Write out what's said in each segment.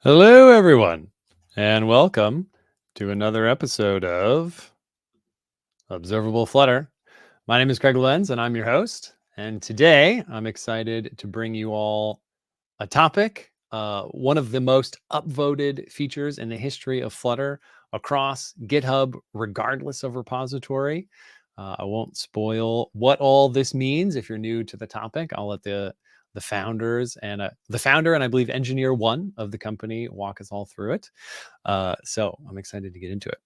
Hello, everyone, and welcome to another episode of Observable Flutter. My name is Craig Labenz, and I'm your host. And today, I'm excited to bring you all a topic, one of the most upvoted features in the history of Flutter across GitHub, regardless of repository. I won't spoil what all this means if you're new to the topic. I'll let the founders and the founder and I believe engineer one of the company walk us all through it. So I'm excited to get into it.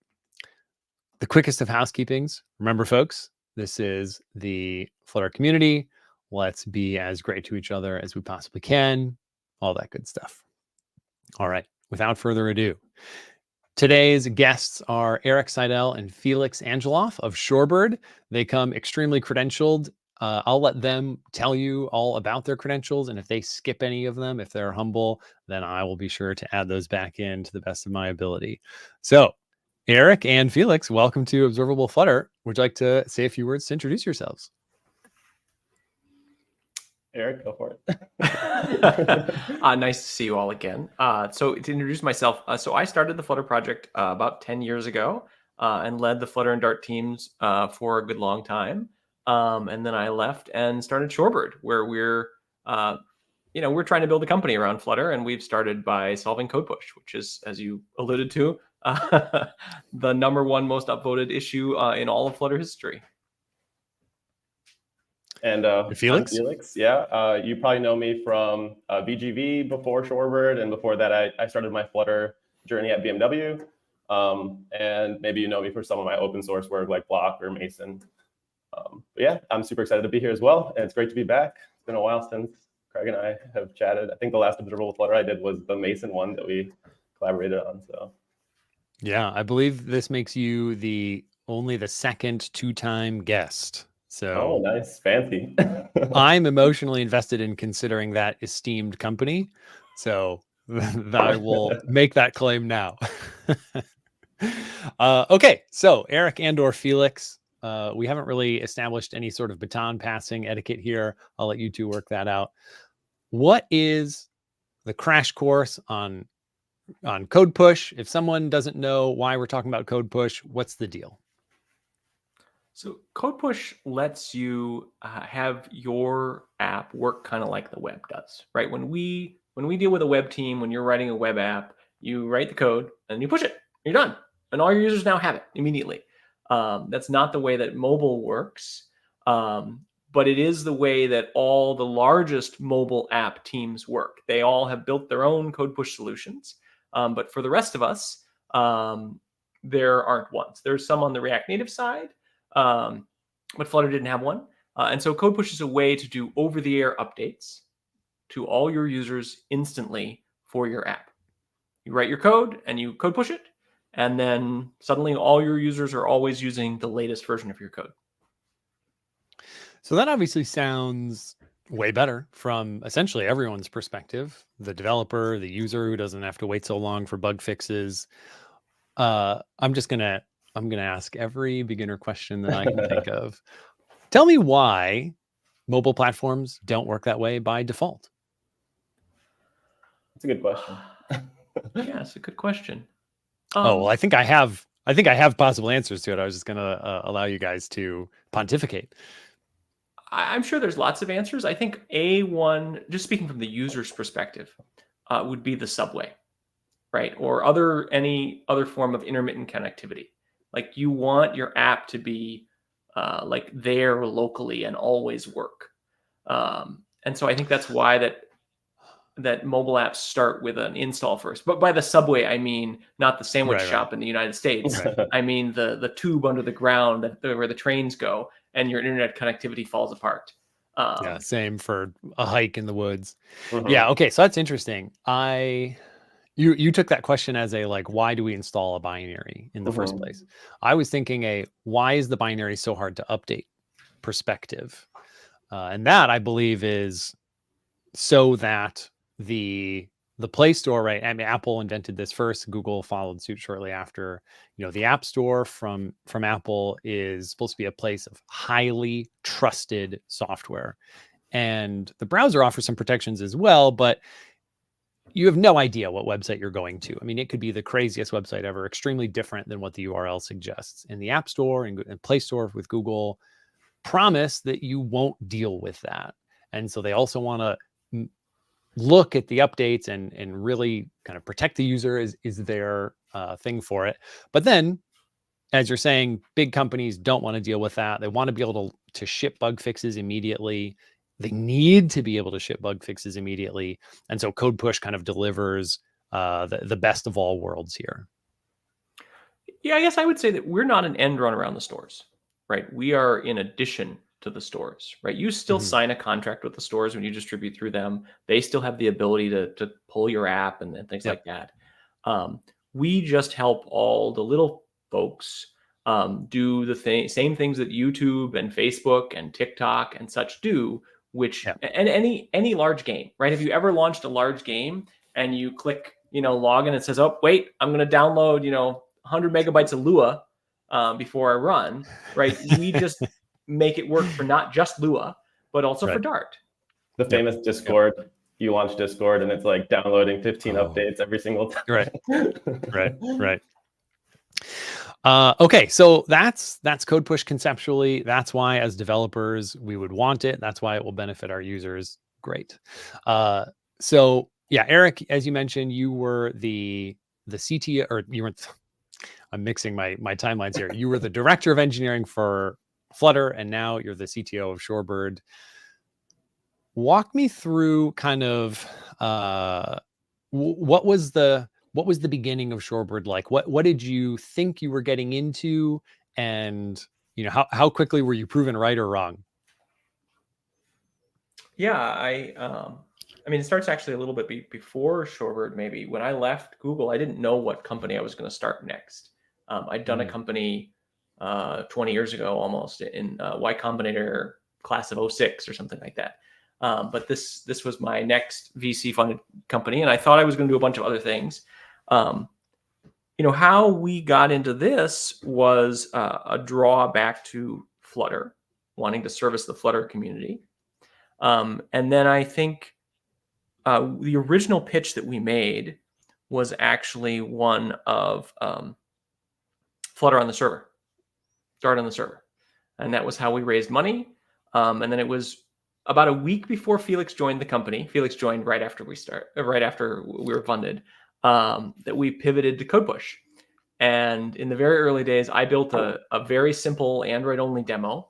The quickest of housekeepings. Remember, folks, this is the Flutter community. Let's be as great to each other as we possibly can. All that good stuff. All right. Without further ado, today's guests are Eric Seidel and Felix Angeloff of Shorebird. They come extremely credentialed. I'll let them tell you all about their credentials, and if they skip any of them, if they're humble, then I will be sure to add those back in to the best of my ability. So, Eric and Felix, welcome to Observable Flutter. Would you like to say a few words to introduce yourselves? Eric, go for it. Nice to see you all again. So to introduce myself, so I started the Flutter project about 10 years ago and led the Flutter and Dart teams for a good long time. And then I left and started Shorebird, where we're trying to build a company around Flutter, and we've started by solving code push, which is, as you alluded to, the number one most upvoted issue in all of Flutter history. And Felix? I'm Felix, yeah. You probably know me from VGV before Shorebird, and before that I started my Flutter journey at BMW. And maybe you know me for some of my open source work like Block or Mason. But yeah, I'm super excited to be here as well, and it's great to be back. It's been a while since Craig and I have chatted. I think the last Observable Flutter I did was the Mason one that we collaborated on. So yeah, I believe this makes you only the second two-time guest. So nice, fancy. I'm emotionally invested in considering that esteemed company. So I will make that claim now. Okay, so Eric and/or Felix, we haven't really established any sort of baton passing etiquette here. I'll let you two work that out. What is the crash course on code push? If someone doesn't know why we're talking about code push, what's the deal? So code push lets you have your app work kind of like the web does, right? When we deal with a web team, when you're writing a web app, you write the code and you push it. You're done, and all your users now have it immediately. That's not the way that mobile works, but it is the way that all the largest mobile app teams work. They all have built their own code push solutions, but for the rest of us, there aren't ones. There's some on the React Native side. But Flutter didn't have one. And so code push is a way to do over-the-air updates to all your users instantly for your app. You write your code and you code push it, and then suddenly all your users are always using the latest version of your code. So that obviously sounds way better from essentially everyone's perspective. The developer, the user who doesn't have to wait so long for bug fixes. I'm going to ask every beginner question that I can think of. Tell me why mobile platforms don't work that way by default. That's a good question. Yeah, it's a good question. Well, I think I have possible answers to it. I was just going to allow you guys to pontificate. I'm sure there's lots of answers. I think one, just speaking from the user's perspective, would be the subway, right? Or any other form of intermittent connectivity. Like you want your app to be like there locally and always work. And so I think that's why that mobile apps start with an install first. But by the subway, I mean not the sandwich shop in the United States. Right. I mean the tube under the ground where the trains go and your internet connectivity falls apart. Yeah, same for a hike in the woods. Mm-hmm. Yeah, okay, so that's interesting. You took that question as a like, why do we install a binary in the first place? I was thinking why is the binary so hard to update perspective? And that I believe is so that the Play Store, right? I mean, Apple invented this first. Google followed suit shortly after. The App Store from Apple is supposed to be a place of highly trusted software. And the browser offers some protections as well, but you have no idea what website you're going to. I mean, it could be the craziest website ever, extremely different than what the URL suggests. In the App Store and Play Store with Google, promise that you won't deal with that. And so they also want to look at the updates and really kind of protect the user is their thing for it. But then, as you're saying, big companies don't want to deal with that. They want to be able to ship bug fixes immediately. They need to be able to ship bug fixes immediately. And so Code Push kind of delivers the best of all worlds here. Yeah, I guess I would say that we're not an end run around the stores, right? We are in addition to the stores, right? You still sign a contract with the stores when you distribute through them. They still have the ability to pull your app and things like that. We just help all the little folks do the same things that YouTube and Facebook and TikTok and such do, which and any large game, right? Have you ever launched a large game and you click, log in, it says, oh, wait, I'm going to download, 100 megabytes of Lua before I run, right? We just make it work for not just Lua, but also for Dart. The famous Discord. You launch Discord and it's like downloading 15 updates every single time. Right. Okay, so that's Code Push conceptually. That's why as developers we would want it. That's why it will benefit our users. Great. So yeah, Eric, as you mentioned, you were the CTO, or you were. I'm mixing my timelines here. You were the director of engineering for Flutter, and now you're the CTO of Shorebird. Walk me through kind of what was the beginning of Shorebird like? What did you think you were getting into, and how quickly were you proven right or wrong? Yeah, I mean, it starts actually a little bit before Shorebird. Maybe when I left Google, I didn't know what company I was going to start next. I'd done a company 20 years ago almost in Y Combinator class of 06 or something like that. But this was my next VC funded company, and I thought I was going to do a bunch of other things. How we got into this was a draw back to Flutter, wanting to service the Flutter community. And then I think the original pitch that we made was actually one of Flutter on the server, Dart on the server. And that was how we raised money. And then it was about a week before Felix joined the company. Felix joined right after we were funded, that we pivoted to Code Push. And in the very early days, I built a very simple Android-only demo.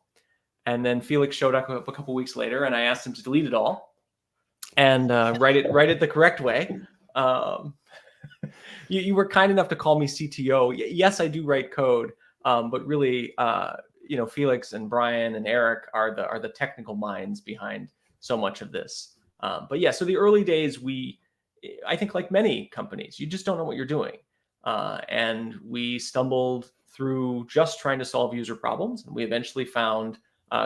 And then Felix showed up a couple weeks later, and I asked him to delete it all and write it the correct way. You were kind enough to call me CTO. Yes, I do write code, but really, Felix and Brian and Eric are the technical minds behind so much of this. But yeah, so the early days, I think like many companies, you just don't know what you're doing. And we stumbled through just trying to solve user problems. And we eventually found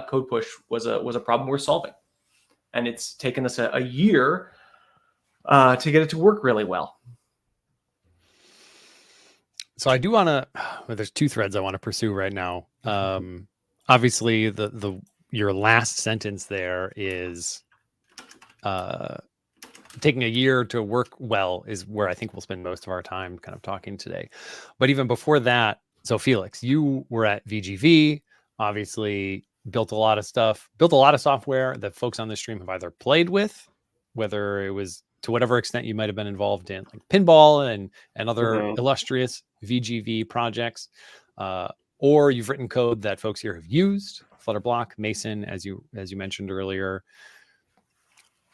Code Push was a problem we're solving. And it's taken us a year to get it to work really well. So I do want to, there's two threads I want to pursue right now. Obviously your last sentence there is taking a year to work well is where I think we'll spend most of our time kind of talking today. But even before that, so Felix, you were at VGV, obviously built a lot of software that folks on the stream have either played with, whether it was to whatever extent you might have been involved in like pinball and other illustrious VGV projects, or you've written code that folks here have used, Flutterblock, Mason, as you mentioned earlier.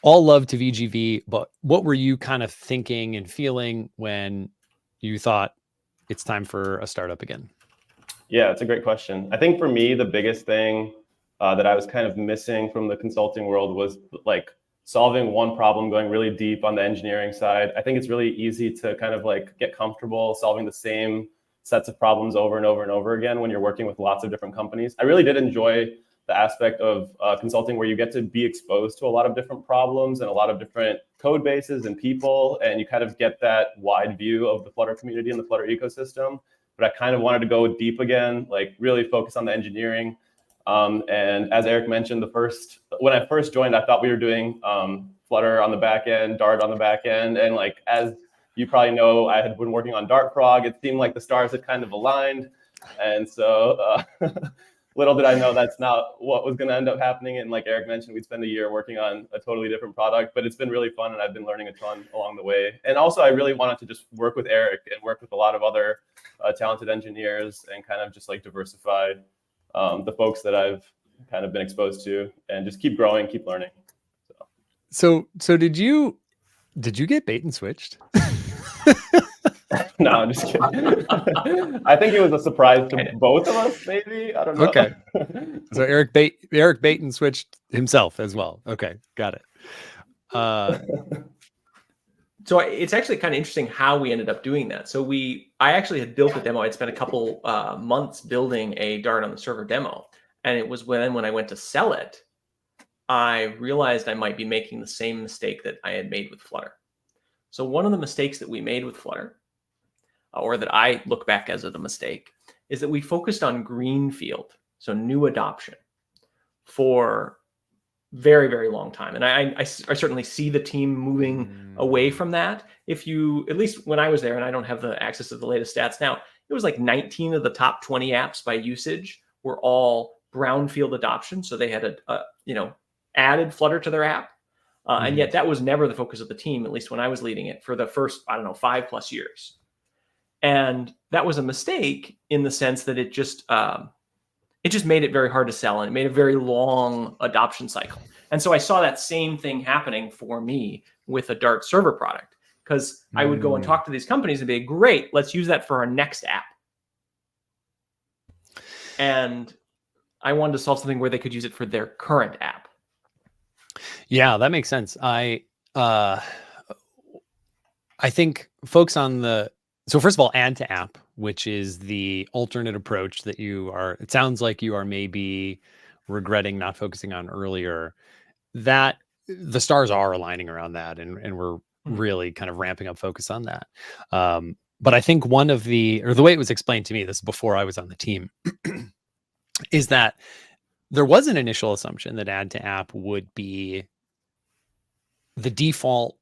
All love to VGV, but what were you kind of thinking and feeling when you thought it's time for a startup again? Yeah, it's a great question. I think for me, the biggest thing that I was kind of missing from the consulting world was like solving one problem, going really deep on the engineering side. I think it's really easy to kind of like get comfortable solving the same sets of problems over and over and over again when you're working with lots of different companies. I really did enjoy the aspect of consulting where you get to be exposed to a lot of different problems and a lot of different code bases and people, and you kind of get that wide view of the Flutter community and the Flutter ecosystem. But I kind of wanted to go deep again, like really focus on the engineering. And as Eric mentioned, when I first joined, I thought we were doing Flutter on the back end, Dart on the back end. And like, as you probably know, I had been working on Dart Frog. It seemed like the stars had kind of aligned. And so little did I know that's not what was going to end up happening. And like Eric mentioned, we'd spend a year working on a totally different product, but it's been really fun. And I've been learning a ton along the way. And also, I really wanted to just work with Eric and work with a lot of other talented engineers and kind of just like diversify the folks that I've kind of been exposed to and just keep growing, keep learning. So did you get bait and switched? No, I'm just kidding. I think it was a surprise to both of us, maybe. I don't know. Okay. So Eric bait and switched himself as well. Okay, got it. So it's actually kind of interesting how we ended up doing that. So I actually had built a demo. I'd spent a couple months building a Dart on the server demo. And it was when I went to sell it, I realized I might be making the same mistake that I had made with Flutter. So one of the mistakes that we made with Flutter, or that I look back as a mistake, is that we focused on Greenfield, so new adoption, for very, very long time. And I certainly see the team moving away from that. If you, at least when I was there, and I don't have the access to the latest stats now, it was like 19 of the top 20 apps by usage were all Brownfield adoption. So they had added Flutter to their app. And yet that was never the focus of the team, at least when I was leading it, for the first, 5+ years. And that was a mistake in the sense that it just made it very hard to sell, and it made a very long adoption cycle. And so I saw that same thing happening for me with a Dart server product, because I would go and talk to these companies and be, great, let's use that for our next app. And I wanted to solve something where they could use it for their current app. Yeah, that makes sense. I think folks so first of all, add to app, which is the alternate approach that it sounds like you are maybe regretting not focusing on earlier, that the stars are aligning around that. And we're really kind of ramping up focus on that. But I think the way it was explained to me, this is before I was on the team, is that there was an initial assumption that add to app would be the default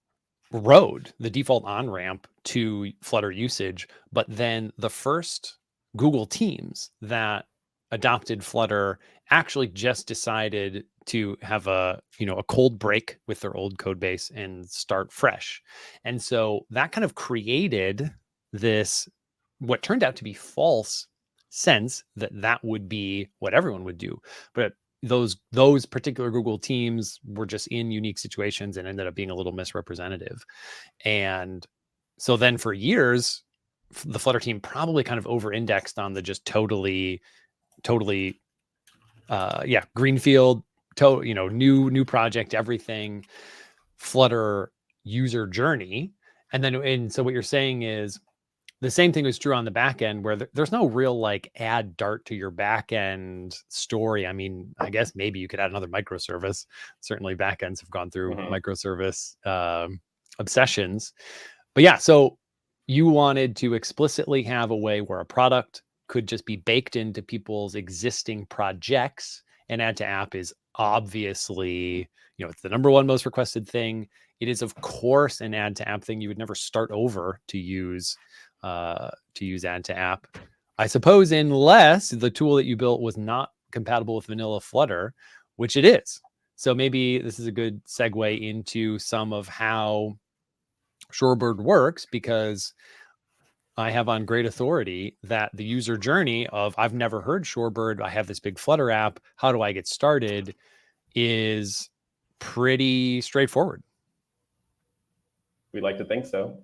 road, the default on-ramp to Flutter usage. But then the first Google teams that adopted Flutter actually just decided to have a cold break with their old code base and start fresh. And so that kind of created this, what turned out to be false sense that would be what everyone would do. But those particular Google teams were just in unique situations and ended up being a little misrepresentative. And so then for years, the Flutter team probably kind of over-indexed on the just totally Greenfield, new project, everything, Flutter user journey. And so what you're saying is the same thing was true on the back end, where there's no real like add Dart to your back end story. I mean, I guess maybe you could add another microservice. Certainly backends have gone through microservice obsessions. But yeah, so you wanted to explicitly have a way where a product could just be baked into people's existing projects, and add to app is obviously, it's the number one most requested thing. It is, of course, an add to app thing. You would never start over to use add to app, I suppose, unless the tool that you built was not compatible with vanilla Flutter, which it is. So maybe this is a good segue into some of how Shorebird works, because I have on great authority that the user journey of I've never heard Shorebird, I have this big Flutter app, how do I get started, is pretty straightforward. We like to think so.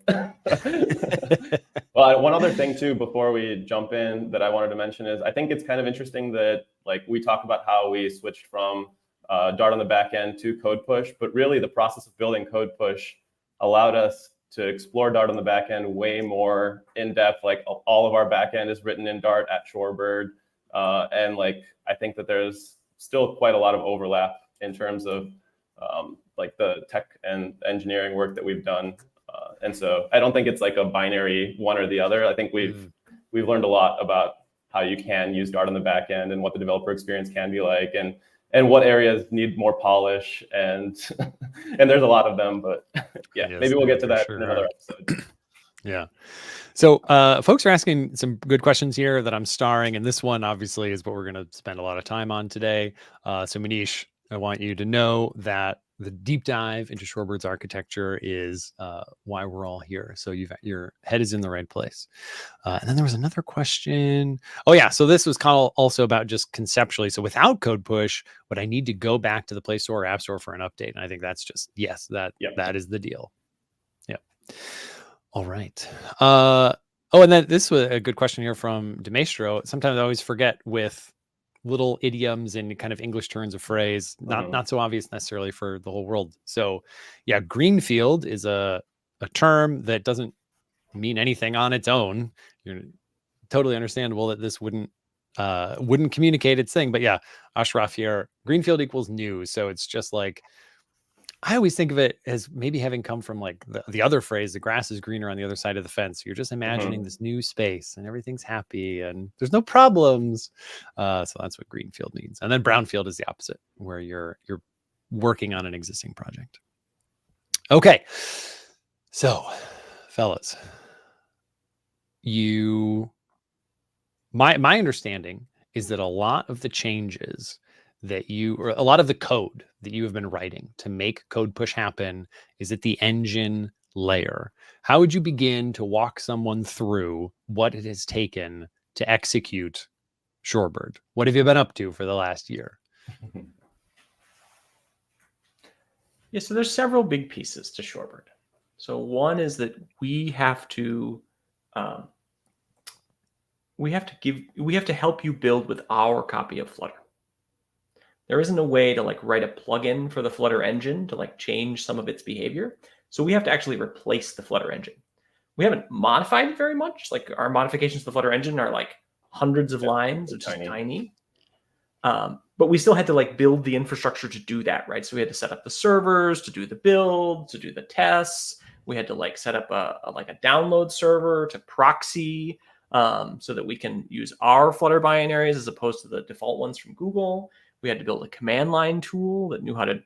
Well, one other thing too, before we jump in, that I wanted to mention is I think it's kind of interesting that like we talk about how we switched from Dart on the back end to Code Push, but really the process of building Code Push allowed us to explore Dart on the back end way more in depth. Like all of our back end is written in Dart at Shorebird. And like, I think that there's still quite a lot of overlap in terms of like the tech and engineering work that we've done. And so I don't think it's like a binary one or the other. I think we've learned a lot about how you can use Dart on the back end and what the developer experience can be like. And and what areas need more polish, and and there's a lot of them, but yeah, Yes, maybe we'll get to there that sure in another are. episode. Yeah. So folks are asking some good questions here that I'm starring, and this one obviously is what we're going to spend a lot of time on today. So Manish, I want you to know that the deep dive into Shorebird's architecture is why we're all here. So your head is in the right place. And then there was another question. Oh yeah, so this was kind of also about just conceptually. So without code push, would I need to go back to the Play Store or App Store for an update? And I think that's just yes, that is the deal. Yep. All right. Oh, and then this was a good question here from Demestro. Sometimes I always forget with little idioms and kind of English turns of phrase, not so obvious necessarily for the whole world. So yeah, Greenfield is a term that doesn't mean anything on its own. You're totally understandable that this wouldn't communicate its thing. But yeah, Ashraf here, Greenfield equals new. So it's just like, I always think of it as maybe having come from like the other phrase, the grass is greener on the other side of the fence. You're just imagining this new space and everything's happy and there's no problems. So that's what Greenfield means. And then Brownfield is the opposite, where you're working on an existing project. Okay. So, fellas, my understanding is that a lot of the changes that or a lot of the code that you have been writing to make code push happen is at the engine layer. How would you begin to walk someone through what it has taken to execute Shorebird? What have you been up to for the last year? Yeah, so there's several big pieces to Shorebird. So one is that we have to help you build with our copy of Flutter. There isn't a way to like write a plugin for the Flutter engine to like change some of its behavior. So we have to actually replace the Flutter engine. We haven't modified it very much. Like our modifications to the Flutter engine are like hundreds of lines, which is tiny. But we still had to like build the infrastructure to do that, right? So we had to set up the servers to do the build, to do the tests. We had to like set up a download server to proxy so that we can use our Flutter binaries as opposed to the default ones from Google. We had to build a command line tool that knew how to,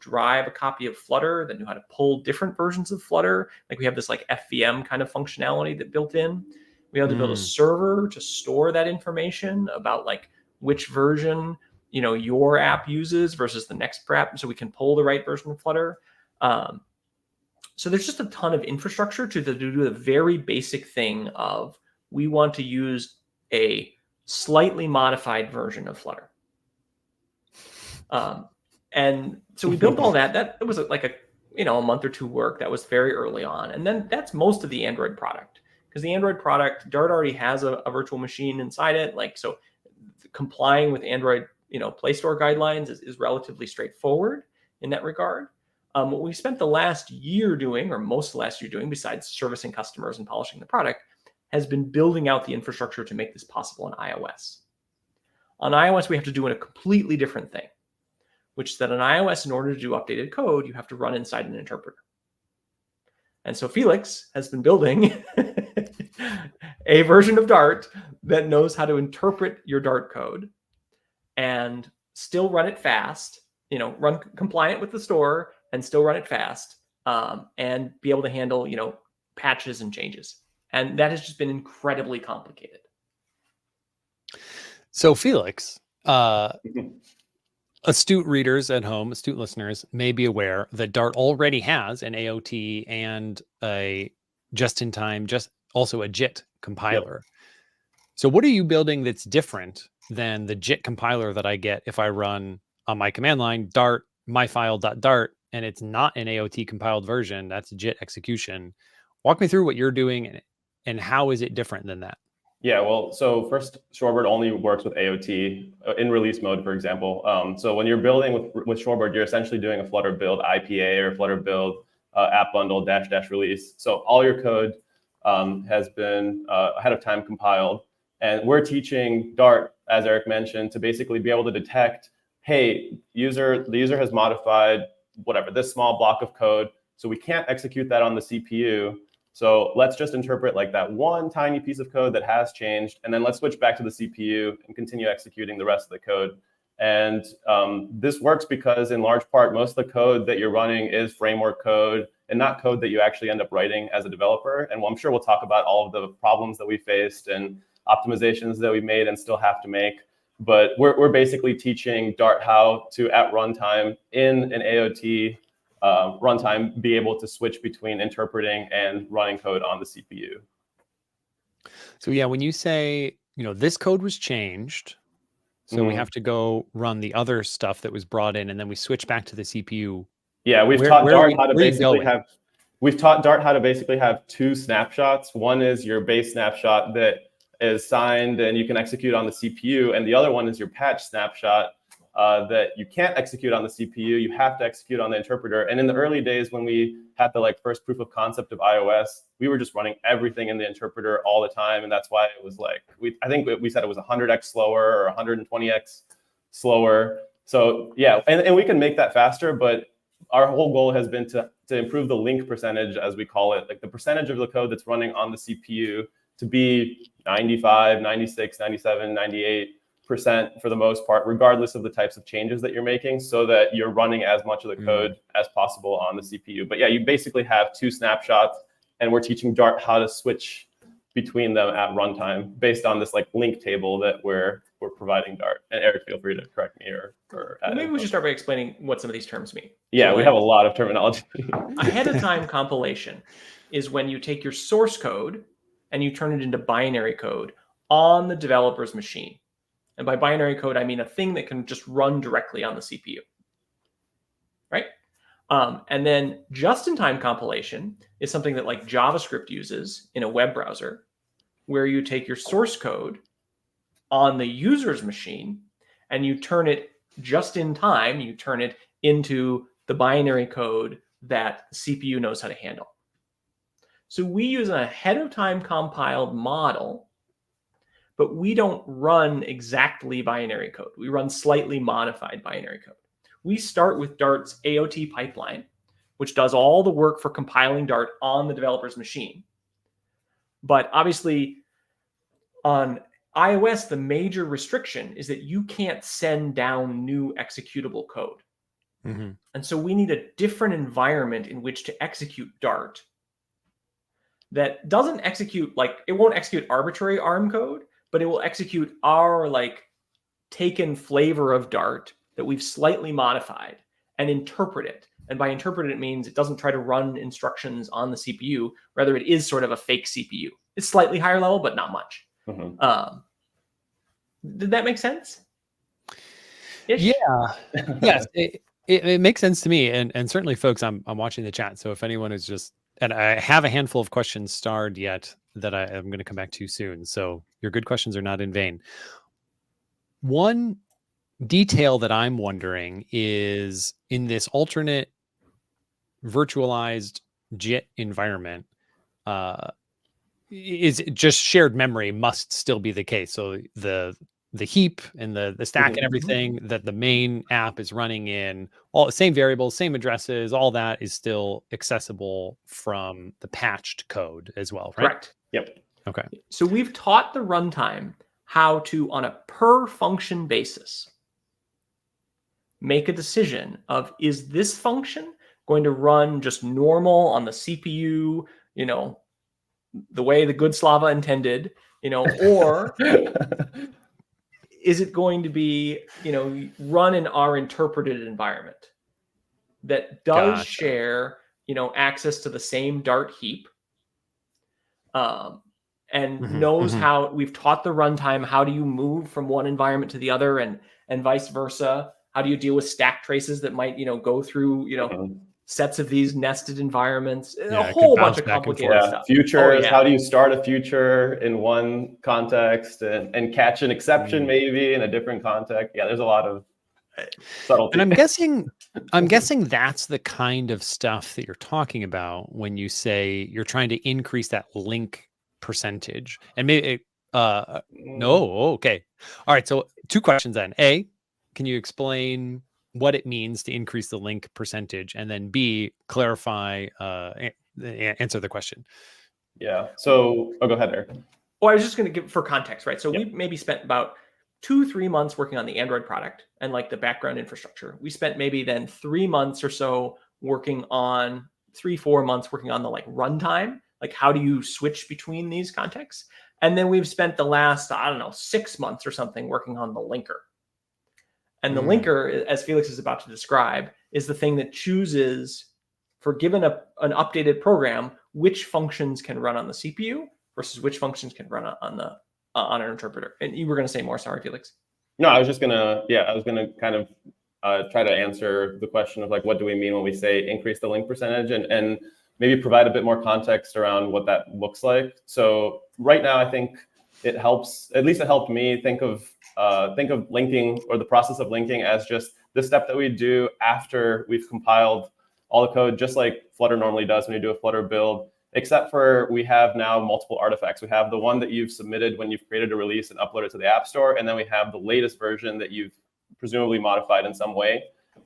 drive a copy of Flutter, that knew how to pull different versions of Flutter. Like we have this like FVM kind of functionality that built in. We had to build a server to store that information about like which version, your app uses versus the next app, so we can pull the right version of Flutter. So there's just a ton of infrastructure to do the very basic thing of we want to use a slightly modified version of Flutter. And so we built all that. That was like a month or two work. That was very early on. And then that's most of the Android product, because the Android product, Dart already has a virtual machine inside it. Like, so complying with Android, Play Store guidelines is relatively straightforward in that regard. What we spent the last year doing, or most of the last year doing, besides servicing customers and polishing the product, has been building out the infrastructure to make this possible on iOS. On iOS, we have to do a completely different thing, which is that on iOS, in order to do updated code, you have to run inside an interpreter. And so Felix has been building a version of Dart that knows how to interpret your Dart code and still run it fast, run compliant with the store and still run it fast, and be able to handle, patches and changes. And that has just been incredibly complicated. So Felix, astute readers at home, astute listeners may be aware that Dart already has an AOT and a just-in-time, also a JIT compiler. Yep. So what are you building that's different than the JIT compiler that I get if I run on my command line Dart myfile.dart and it's not an AOT compiled version? That's JIT execution. Walk me through what you're doing and how is it different than that? Yeah, well, so first, Shorebird only works with AOT in release mode, for example. So when you're building with Shorebird, you're essentially doing a Flutter build IPA or Flutter build app bundle -- release. So all your code has been ahead of time compiled. And we're teaching Dart, as Eric mentioned, to basically be able to detect, hey, the user has modified whatever, this small block of code. So we can't execute that on the CPU. So let's just interpret like that one tiny piece of code that has changed, and then let's switch back to the CPU and continue executing the rest of the code. And this works because in large part, most of the code that you're running is framework code and not code that you actually end up writing as a developer. And I'm sure we'll talk about all of the problems that we faced and optimizations that we made and still have to make. But we're basically teaching Dart how to, at runtime, in an AOT runtime, be able to switch between interpreting and running code on the CPU. So yeah, when you say, this code was changed, so we Mhm. have to go run the other stuff that was brought in, and then we switch back to the CPU. Yeah, we've Where- taught where are Dart we- how to where are you basically going? have. We've taught Dart how to basically have two snapshots. One is your base snapshot that is signed and you can execute on the CPU, and the other one is your patch snapshot that you can't execute on the CPU. You have to execute on the interpreter. And in the early days when we had the first proof of concept of iOS, we were just running everything in the interpreter all the time, and that's why it was I think we said it was 100x slower or 120x slower. So yeah, and we can make that faster, but our whole goal has been to improve the link percentage, as we call it, like the percentage of the code that's running on the CPU to be 95, 96, 97, 98% for the most part, regardless of the types of changes that you're making, so that you're running as much of the code as possible on the CPU. But yeah, you basically have two snapshots, and we're teaching Dart how to switch between them at runtime based on this link table that we're providing Dart. And Eric, feel free to correct me or add Maybe we info. should start by explaining what some of these terms mean. Yeah, So, we have a lot of terminology. ahead of time compilation is when you take your source code and you turn it into binary code on the developer's machine. And by binary code, I mean a thing that can just run directly on the CPU, right? And then just-in-time compilation is something that JavaScript uses in a web browser, where you take your source code on the user's machine and you turn it just in time, you turn it into the binary code that the CPU knows how to handle. So we use an ahead-of-time compiled model, but we don't run exactly binary code. We run slightly modified binary code. We start with Dart's AOT pipeline, which does all the work for compiling Dart on the developer's machine. But obviously, on iOS, the major restriction is that you can't send down new executable code. Mm-hmm. And so we need a different environment in which to execute Dart that doesn't execute, it won't execute arbitrary ARM code, but it will execute our taken flavor of Dart that we've slightly modified and interpret it. And by interpret it means it doesn't try to run instructions on the CPU. Rather, it is sort of a fake CPU. It's slightly higher level, but not much. Mm-hmm. Did that make sense? Ish? Yeah. Yes, it makes sense to me, and certainly, folks, I'm watching the chat. So if anyone is just, and I have a handful of questions starred yet that I am going to come back to soon. So your good questions are not in vain. One detail that I'm wondering is in this alternate virtualized JIT environment, is it just shared memory must still be the case. So the heap and the stack and everything that the main app is running in, all the same variables, same addresses, all that is still accessible from the patched code as well, right? Correct. Yep. Okay. So we've taught the runtime how to, on a per function basis, make a decision of, is this function going to run just normal on the CPU, the way the good Slava intended, or is it going to be, run in our interpreted environment that does Gotcha. share, access to the same Dart heap, and knows how we've taught the runtime, how do you move from one environment to the other and vice versa? How do you deal with stack traces that might, go through, sets of these nested environments? Yeah, a whole bunch bounce of back and complicated forth. stuff. Futures. Oh, yeah. How do you start a future in one context and catch an exception maybe in a different context? Yeah, there's a lot of subtlety. And I'm guessing that's the kind of stuff that you're talking about when you say you're trying to increase that link percentage. And maybe no, okay. All right, so two questions then. A, can you explain what it means to increase the link percentage? And then B, clarify, answer the question. Yeah. So, go ahead, Eric. Well, I was just going to give for context, right? So Yep. we maybe spent about 2-3 months working on the Android product and like the background infrastructure. We spent maybe then 3 months or so working on 3-4 months working on the like runtime, like how do you switch between these contexts? And then we've spent the last, I don't know, 6 months or something working on the linker. And the linker, as Felix is about to describe, is the thing that chooses, for given an updated program, which functions can run on the CPU versus which functions can run on an interpreter. And you were going to say more. Sorry, Felix. No, I was gonna kind of try to answer the question of like, what do we mean when we say increase the link percentage, and maybe provide a bit more context around what that looks like. So right now, I think it helps, at least it helped me think of linking, or the process of linking, as just the step that we do after we've compiled all the code, just like Flutter normally does when you do a Flutter build, except for we have now multiple artifacts. We have the one that you've submitted when you've created a release and uploaded to the App Store, and then we have the latest version that you've presumably modified in some way.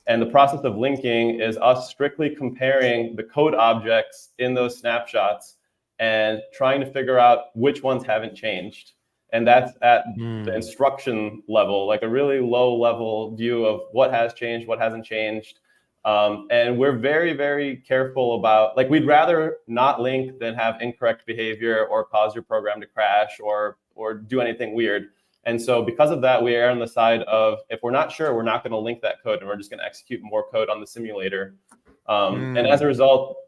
And the process of linking is us strictly comparing the code objects in those snapshots and trying to figure out which ones haven't changed. And that's at the instruction level, like a really low level view of what has changed, what hasn't changed. And we're very, very careful about, like, we'd rather not link than have incorrect behavior or cause your program to crash or do anything weird. And so because of that, we err on the side of, if we're not sure, we're not going to link that code, and we're just going to execute more code on the simulator. And as a result,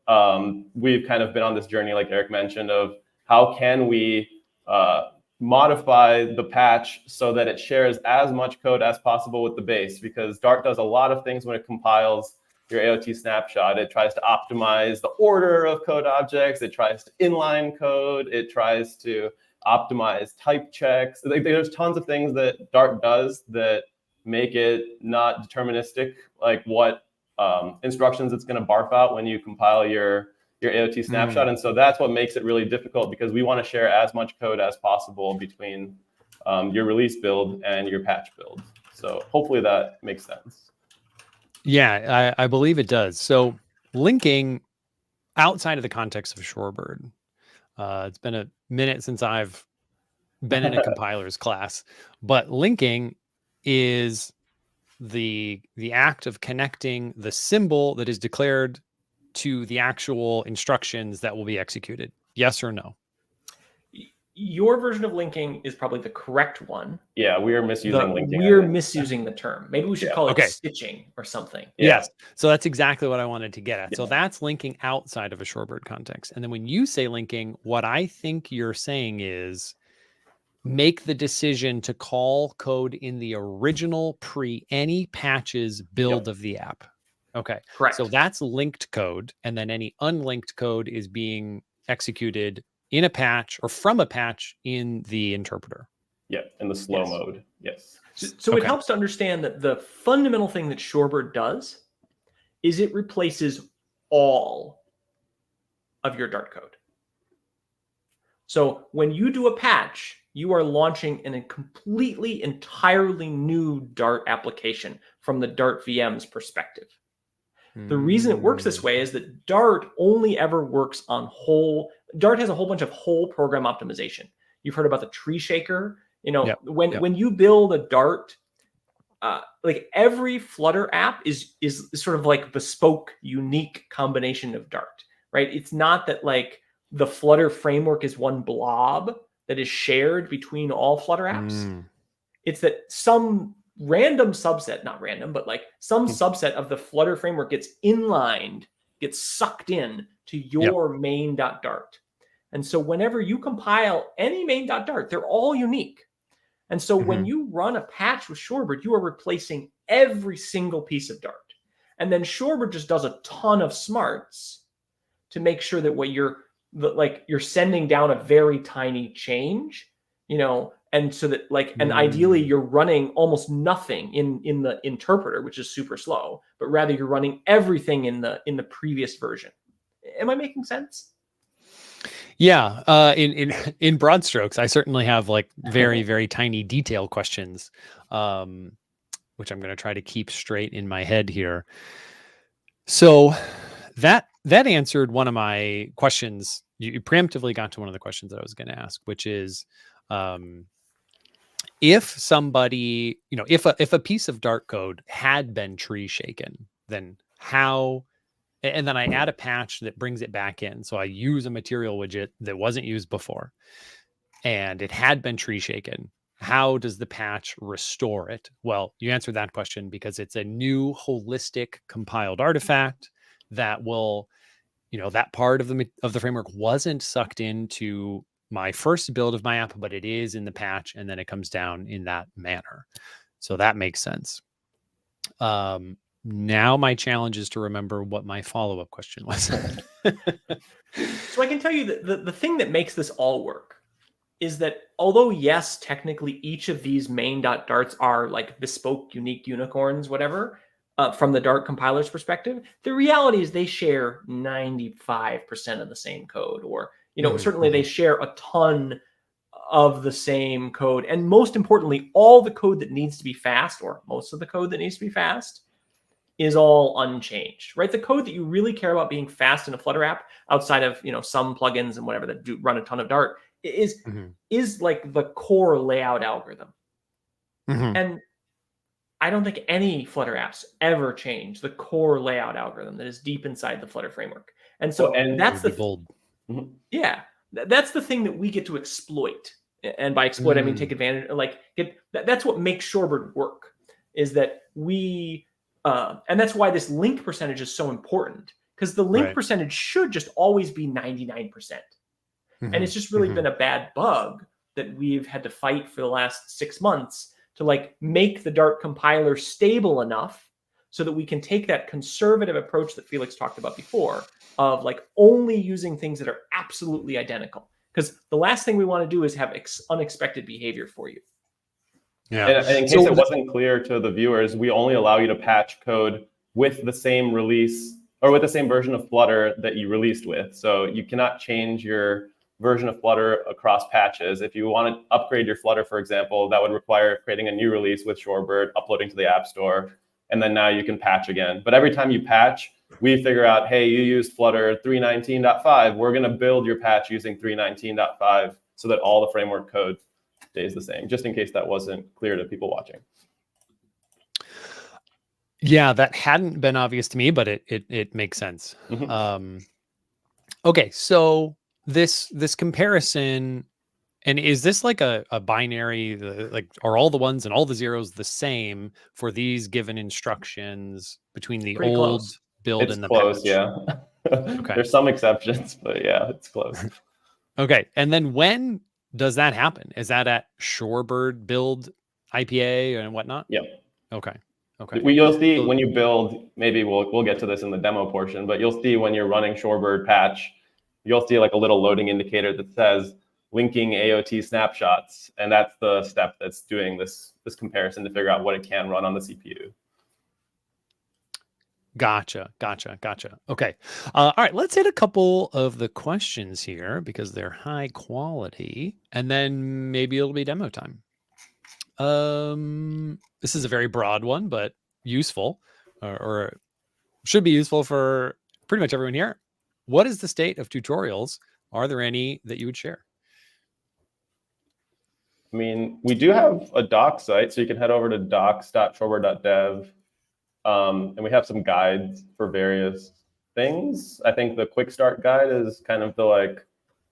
we've kind of been on this journey, like Eric mentioned, of how can we modify the patch so that it shares as much code as possible with the base, because Dart does a lot of things when it compiles your AOT snapshot. It tries to optimize the order of code objects. It tries to inline code. It tries to optimize type checks. There's tons of things that Dart does that make it not deterministic, like what instructions it's going to barf out when you compile your AOT snapshot. And so that's what makes it really difficult, because we want to share as much code as possible between your release build and your patch build. So hopefully that makes sense. Yeah, I believe it does. So linking outside of the context of Shorebird, it's been a minute since I've been in a compiler's class, but linking is the act of connecting the symbol that is declared to the actual instructions that will be executed. Yes or no? Your version of linking is probably the correct one. Yeah, we are misusing linking. We're misusing the term. Maybe we should call it stitching or something. Yes. So that's exactly what I wanted to get at. Yeah. So that's linking outside of a Shorebird context. And then when you say linking, what I think you're saying is make the decision to call code in the original any patches build of the app. Okay. Correct. So that's linked code. And then any unlinked code is being executed in a patch or from a patch in the interpreter. Yeah, in the slow mode. Yes. So it helps to understand that the fundamental thing that Shorebird does is it replaces all of your Dart code. So when you do a patch, you are launching in a completely, entirely new Dart application from the Dart VM's perspective. The reason it works this way is that Dart only ever works on Dart has a whole bunch of whole program optimization. You've heard about the tree shaker. You know, when you build a Dart, like every Flutter app is sort of like bespoke, unique combination of Dart, right? It's not that like the Flutter framework is one blob that is shared between all Flutter apps. It's that some random subset, not random, but like some subset of the Flutter framework gets inlined, gets sucked in to your main.dart. And so whenever you compile any main.dart, they're all unique. And so when you run a patch with Shorebird, you are replacing every single piece of Dart. And then Shorebird just does a ton of smarts to make sure that what you're sending down a very tiny change, you know, and so that like, and ideally you're running almost nothing in the interpreter, which is super slow, but rather you're running everything in the previous version. Am I making sense? Yeah. In broad strokes, I certainly have like very, very tiny detail questions, which I'm going to try to keep straight in my head here. So that answered one of my questions. You preemptively got to one of the questions that I was going to ask, which is, if somebody, if a piece of Dart code had been tree shaken, then how, and then I add a patch that brings it back in. So I use a material widget that wasn't used before and it had been tree shaken. How does the patch restore it? Well, you answered that question because it's a new holistic compiled artifact that will, that part of the framework wasn't sucked into my first build of my app, but it is in the patch, and then it comes down in that manner. So that makes sense. Now my challenge is to remember what my follow-up question was. So I can tell you that the thing that makes this all work is that although, yes, technically each of these main.darts are like bespoke, unique unicorns, whatever, from the Dart compiler's perspective, the reality is they share 95% of the same code, or, certainly they share a ton of the same code. And most importantly, all the code that needs to be fast, or most of the code that needs to be fast, is all unchanged, right? The code that you really care about being fast in a Flutter app, outside of some plugins and whatever that do run a ton of Dart, is like the core layout algorithm. And I don't think any Flutter apps ever change the core layout algorithm that is deep inside the Flutter framework. And so that's the bold. Yeah, that's the thing that we get to exploit. And by exploit, I mean take advantage. That's what makes Shorebird work. Is that we and that's why this link percentage is so important, because the link percentage should just always be 99%. And it's just really been a bad bug that we've had to fight for the last 6 months to make the Dart compiler stable enough so that we can take that conservative approach that Felix talked about before of only using things that are absolutely identical. Because the last thing we want to do is have unexpected behavior for you. Yeah. And in case it wasn't clear to the viewers, we only allow you to patch code with the same release or with the same version of Flutter that you released with. So you cannot change your version of Flutter across patches. If you want to upgrade your Flutter, for example, that would require creating a new release with Shorebird, uploading to the App Store, and then now you can patch again. But every time you patch, we figure out, hey, you used Flutter 3.19.5. We're going to build your patch using 3.19.5 so that all the framework code stays the same, just in case that wasn't clear to people watching. Yeah, that hadn't been obvious to me, but it makes sense. Okay, so this comparison, and is this like a binary, are all the ones and all the zeros the same for these given instructions between the Pretty old close. build It's and the close, patch? yeah. Okay. There's some exceptions, but yeah, it's close. Okay, and then when does that happen? Is that at Shorebird build IPA and whatnot? Yeah. Okay. You'll see when you build, maybe we'll get to this in the demo portion, but you'll see when you're running Shorebird patch, you'll see a little loading indicator that says linking AOT snapshots. And that's the step that's doing this comparison to figure out what it can run on the CPU. Gotcha. Okay. All right. Let's hit a couple of the questions here because they're high quality, and then maybe it'll be demo time. This is a very broad one, but useful, or should be useful for pretty much everyone here. What is the state of tutorials? Are there any that you would share? I mean, we do have a doc site, so you can head over to docs.shorebird.dev. And we have some guides for various things. I think the quick start guide is kind of the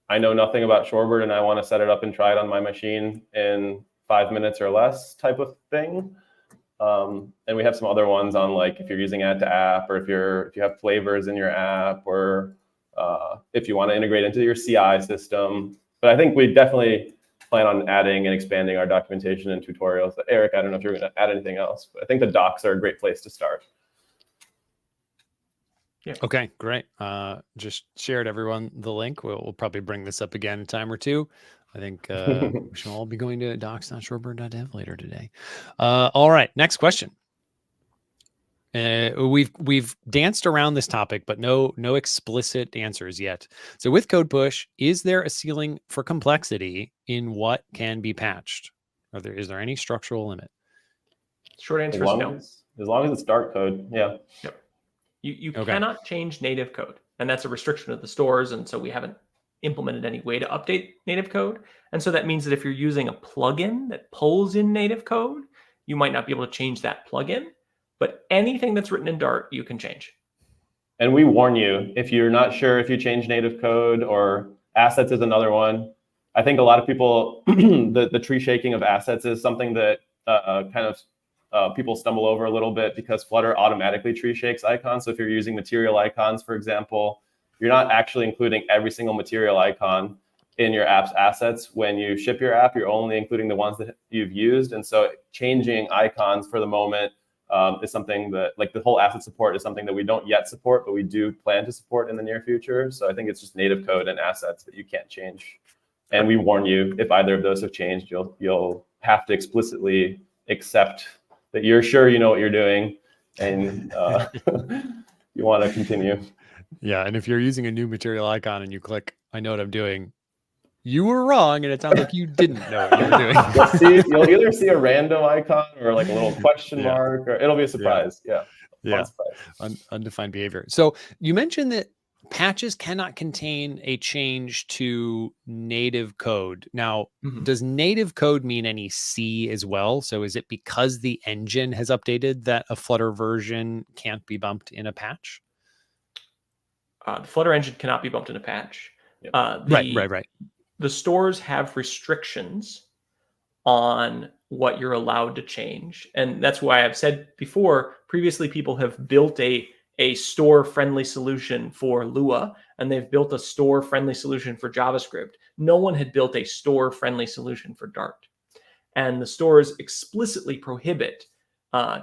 I know nothing about Shorebird and I want to set it up and try it on my machine in 5 minutes or less type of thing. And we have some other ones on if you're using add to app, or if you have flavors in your app, or if you want to integrate into your CI system. But I think we definitely plan on adding and expanding our documentation and tutorials. But Eric, I don't know if you're going to add anything else, but I think the docs are a great place to start. Yeah. Okay, great. Just shared everyone the link. We'll probably bring this up again a time or two. I think we should all be going to docs.shorebird.dev later today. All right, next question. We've danced around this topic, but no explicit answers yet. So with Code Push, is there a ceiling for complexity in what can be patched? Is there any structural limit? Short answer is no. As long as it's Dart code, yeah. Yep. You cannot change native code, and that's a restriction of the stores, and so we haven't implemented any way to update native code. And so that means that if you're using a plugin that pulls in native code, you might not be able to change that plugin, but anything that's written in Dart, you can change. And we warn you, if you're not sure if you change native code, or assets is another one. I think a lot of people, the tree shaking of assets is something that people stumble over a little bit, because Flutter automatically tree shakes icons. So if you're using material icons, for example, you're not actually including every single material icon in your app's assets. When you ship your app, you're only including the ones that you've used. And so changing icons for the moment is something that, like, the whole asset support is something that we don't yet support, but we do plan to support in the near future. So I think it's just native code and assets that you can't change. And we warn you, if either of those have changed, you'll have to explicitly accept that you're sure you know what you're doing, and you want to continue. Yeah, and if you're using a new material icon and you click, I know what I'm doing, you were wrong, and it sounds like you didn't know what you were doing. You'll either see a random icon or like a little question mark, or it'll be a surprise. Yeah. Undefined behavior. So you mentioned that patches cannot contain a change to native code. Now, does native code mean any C as well? So is it because the engine has updated that a Flutter version can't be bumped in a patch? The Flutter engine cannot be bumped in a patch. Yep. Right. The stores have restrictions on what you're allowed to change. And that's why I've said before, previously people have built a store-friendly solution for Lua, and they've built a store-friendly solution for JavaScript. No one had built a store-friendly solution for Dart. And the stores explicitly prohibit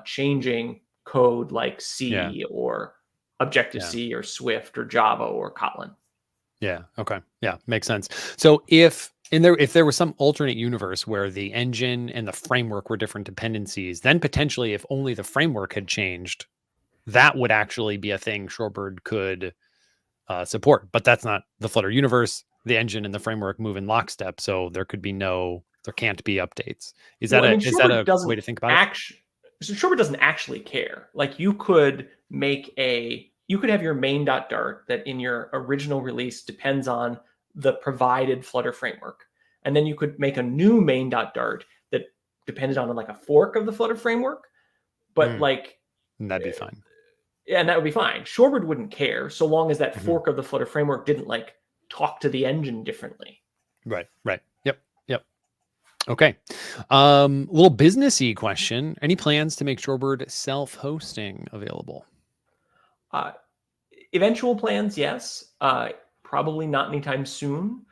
changing code like C or Objective-C or Swift or Java or Kotlin. Yeah. Okay. Yeah. Makes sense. So if there was some alternate universe where the engine and the framework were different dependencies, then potentially if only the framework had changed, that would actually be a thing Shorebird could support. But that's not the Flutter universe. The engine and the framework move in lockstep, so there can't be updates. Is that a way to think about it? So Shorebird doesn't actually care. Like, you could have your main.dart that in your original release depends on the provided Flutter framework. And then you could make a new main.dart that depended on like a fork of the Flutter framework. But and that'd be fine. Yeah, and that would be fine. Shorebird wouldn't care so long as that fork of the Flutter framework didn't like talk to the engine differently. Right. Yep. Okay. Little businessy question. Any plans to make Shorebird self-hosting available? Eventual plans, yes. Probably not anytime soon.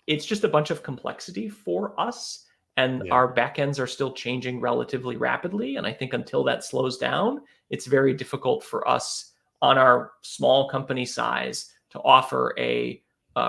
It's just a bunch of complexity for us, and our backends are still changing relatively rapidly. And I think until that slows down, it's very difficult for us on our small company size to offer a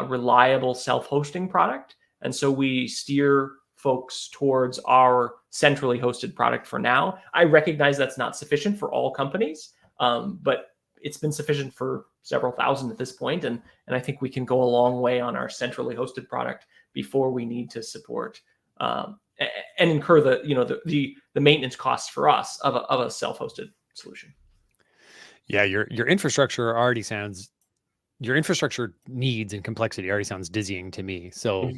reliable self-hosting product. And so we steer folks towards our centrally hosted product for now. I recognize that's not sufficient for all companies, but it's been sufficient for several thousand at this point. And I think we can go a long way on our centrally hosted product before we need to support and incur the maintenance costs for us of a self-hosted solution. Yeah, your infrastructure needs and complexity already sounds dizzying to me. So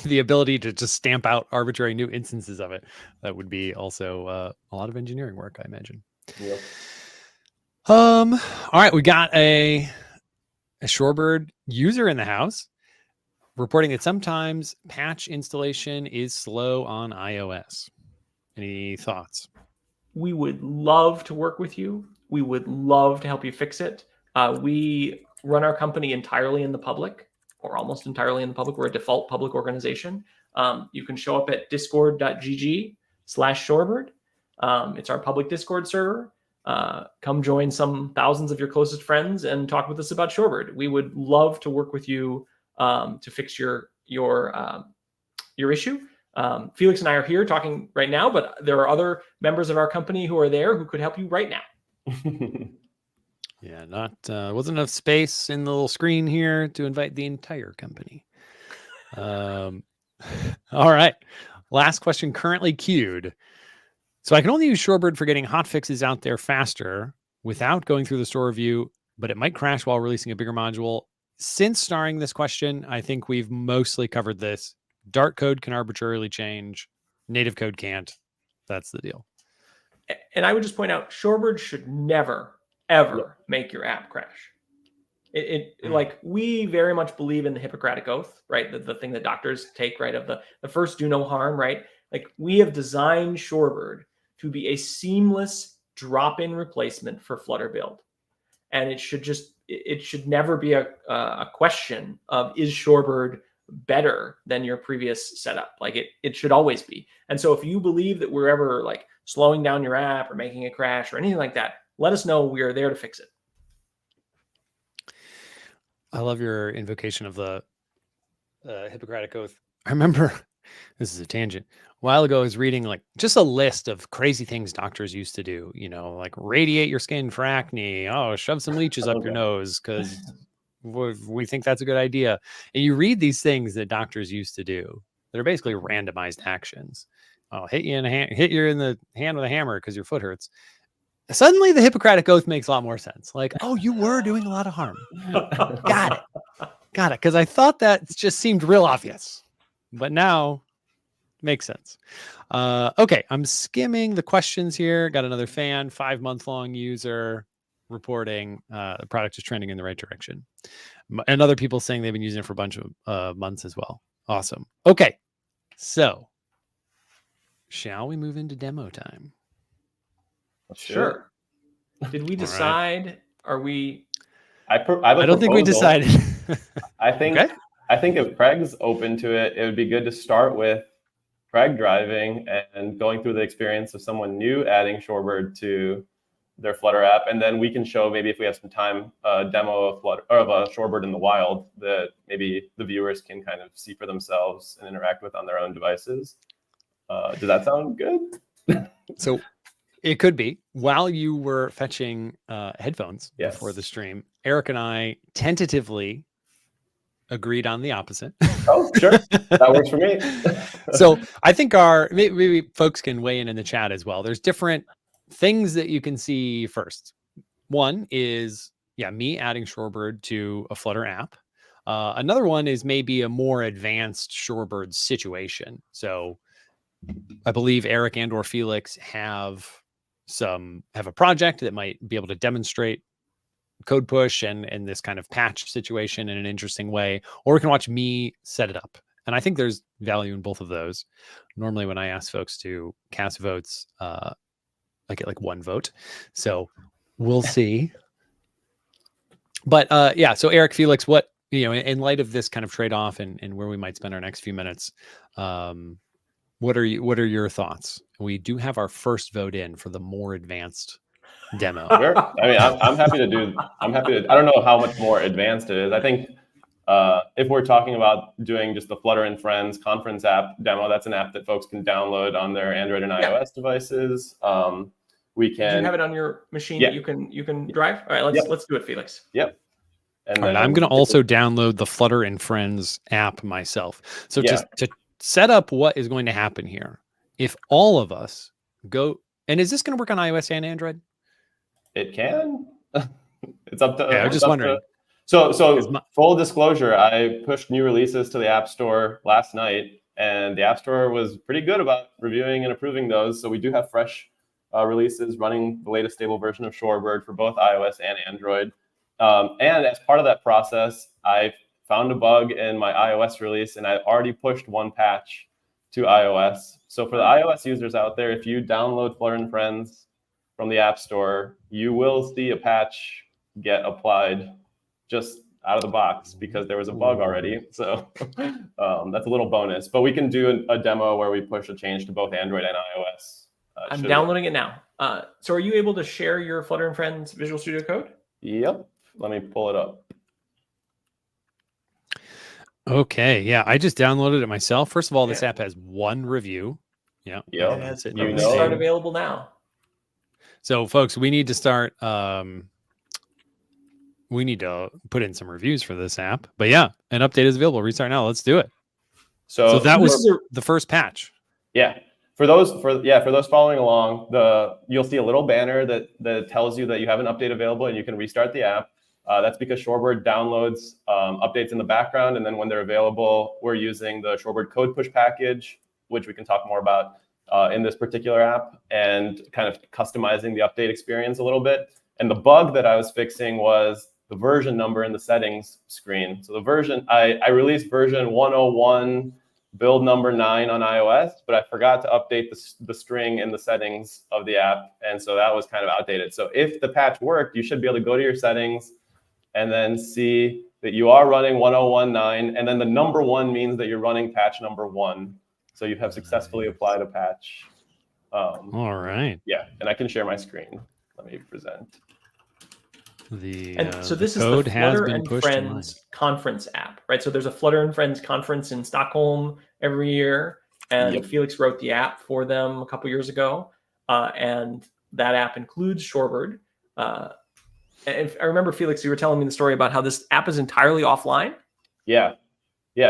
the ability to just stamp out arbitrary new instances of it, that would be also a lot of engineering work, I imagine. Yep. All right, we got a Shorebird user in the house reporting that sometimes patch installation is slow on iOS. Any thoughts? We would love to work with you. We would love to help you fix it. We run our company entirely in the public, or almost entirely in the public. We're a default public organization. You can show up at discord.gg/Shorebird. It's our public Discord server. Come join some thousands of your closest friends and talk with us about Shorebird. We would love to work with you to fix your issue. Felix and I are here talking right now, but there are other members of our company who are there who could help you right now. Yeah, wasn't enough space in the little screen here to invite the entire company. All right. Last question currently queued. So I can only use Shorebird for getting hotfixes out there faster without going through the store review, but it might crash while releasing a bigger module. since starring this question, I think we've mostly covered this. Dart code can arbitrarily change. Native code can't. That's the deal. And I would just point out, Shorebird should never, ever make your app crash. Like, we very much believe in the Hippocratic Oath, right? The thing that doctors take, right? Of the first do no harm, right? Like, we have designed Shorebird to be a seamless drop-in replacement for Flutter build. And it should never be a question of, is Shorebird better than your previous setup? Like, it should always be. And so if you believe that we're ever like slowing down your app or making it crash or anything like that, let us know. We are there to fix it. I love your invocation of the Hippocratic Oath. I remember, this is a tangent. A while ago, I was reading like just a list of crazy things doctors used to do. You know, like radiate your skin for acne. Oh, shove some leeches up your nose because we think that's a good idea. And you read these things that doctors used to do. They're basically randomized actions. Oh, hit you in the hand with a hammer because your foot hurts. Suddenly, the Hippocratic Oath makes a lot more sense. Like, oh, you were doing a lot of harm. Got it. Because I thought that just seemed real obvious, but now makes sense. Okay, I'm skimming the questions here. Got another fan, 5-month-long user reporting the product is trending in the right direction. And other people saying they've been using it for a bunch of months as well. Awesome. Okay, so shall we move into demo time? Sure. Did we decide? Are we? I don't think we decided. I think if Craig's open to it, it would be good to start with Craig driving and going through the experience of someone new adding Shorebird to their Flutter app, and then we can show, maybe if we have some time, a demo of Flutter or of a Shorebird in the wild that maybe the viewers can kind of see for themselves and interact with on their own devices. Does that sound good? So it could be. While you were fetching headphones before the stream, Eric and I tentatively agreed on the opposite. Oh, sure. That works for me. So I think maybe folks can weigh in the chat as well. There's different things that you can see first. One is, me adding Shorebird to a Flutter app. Another one is maybe a more advanced Shorebird situation. So I believe Eric and or Felix have a project that might be able to demonstrate code push and this kind of patch situation in an interesting way, or we can watch me set it up. And I think there's value in both of those. Normally when I ask folks to cast votes, I get like 1 vote. So we'll see. But so Eric, Felix, what, in light of this kind of trade-off and where we might spend our next few minutes, what are your thoughts? We do have our first vote in for the more advanced demo. Sure. I mean, I'm happy to. I don't know how much more advanced it is. I think if we're talking about doing just the Flutter and Friends conference app demo, that's an app that folks can download on their Android and iOS devices. We can. Do you have it on your machine that you can drive? All right, let's do it, Felix. Yep. And then I'm going to also download the Flutter and Friends app myself. So just to set up what is going to happen here, if all of us go, and is this going to work on iOS and Android? It can. It's up to. Yeah, I'm just wondering. So full disclosure, I pushed new releases to the App Store last night, and the App Store was pretty good about reviewing and approving those. So we do have fresh releases running the latest stable version of Shorebird for both iOS and Android. And as part of that process, I found a bug in my iOS release, and I already pushed 1 patch to iOS. So for the iOS users out there, if you download Flutter and Friends from the App Store, you will see a patch get applied just out of the box because there was a bug already. So that's a little bonus. But we can do a demo where we push a change to both Android and iOS. I'm downloading it now. So are you able to share your Flutter and Friends Visual Studio Code? Yep. Let me pull it up. Okay. Yeah, I just downloaded it myself. First of all, this app has 1 review. Yeah. Yep. Start available now. So, folks, we need to start. We need to put in some reviews for this app. But yeah, an update is available. Restart now. Let's do it. So that was the first patch. Yeah. For those following along, you'll see a little banner that tells you that you have an update available and you can restart the app. That's because Shorebird downloads updates in the background, and then when they're available, we're using the Shorebird code push package, which we can talk more about in this particular app, and kind of customizing the update experience a little bit. And the bug that I was fixing was the version number in the settings screen. So the version, I released version 101 build number 9 on iOS, but I forgot to update the string in the settings of the app. And so that was kind of outdated. So if the patch worked, you should be able to go to your settings and then see that you are running 101.9. And then the number 1 means that you're running patch number 1. So you have successfully applied a patch. All right. Yeah, and I can share my screen. Let me present. So this is the Flutter and Friends conference app, right? So there's a Flutter and Friends conference in Stockholm every year, and Felix wrote the app for them a couple years ago, and that app includes Shorebird. And I remember, Felix, you were telling me the story about how this app is entirely offline. Yeah.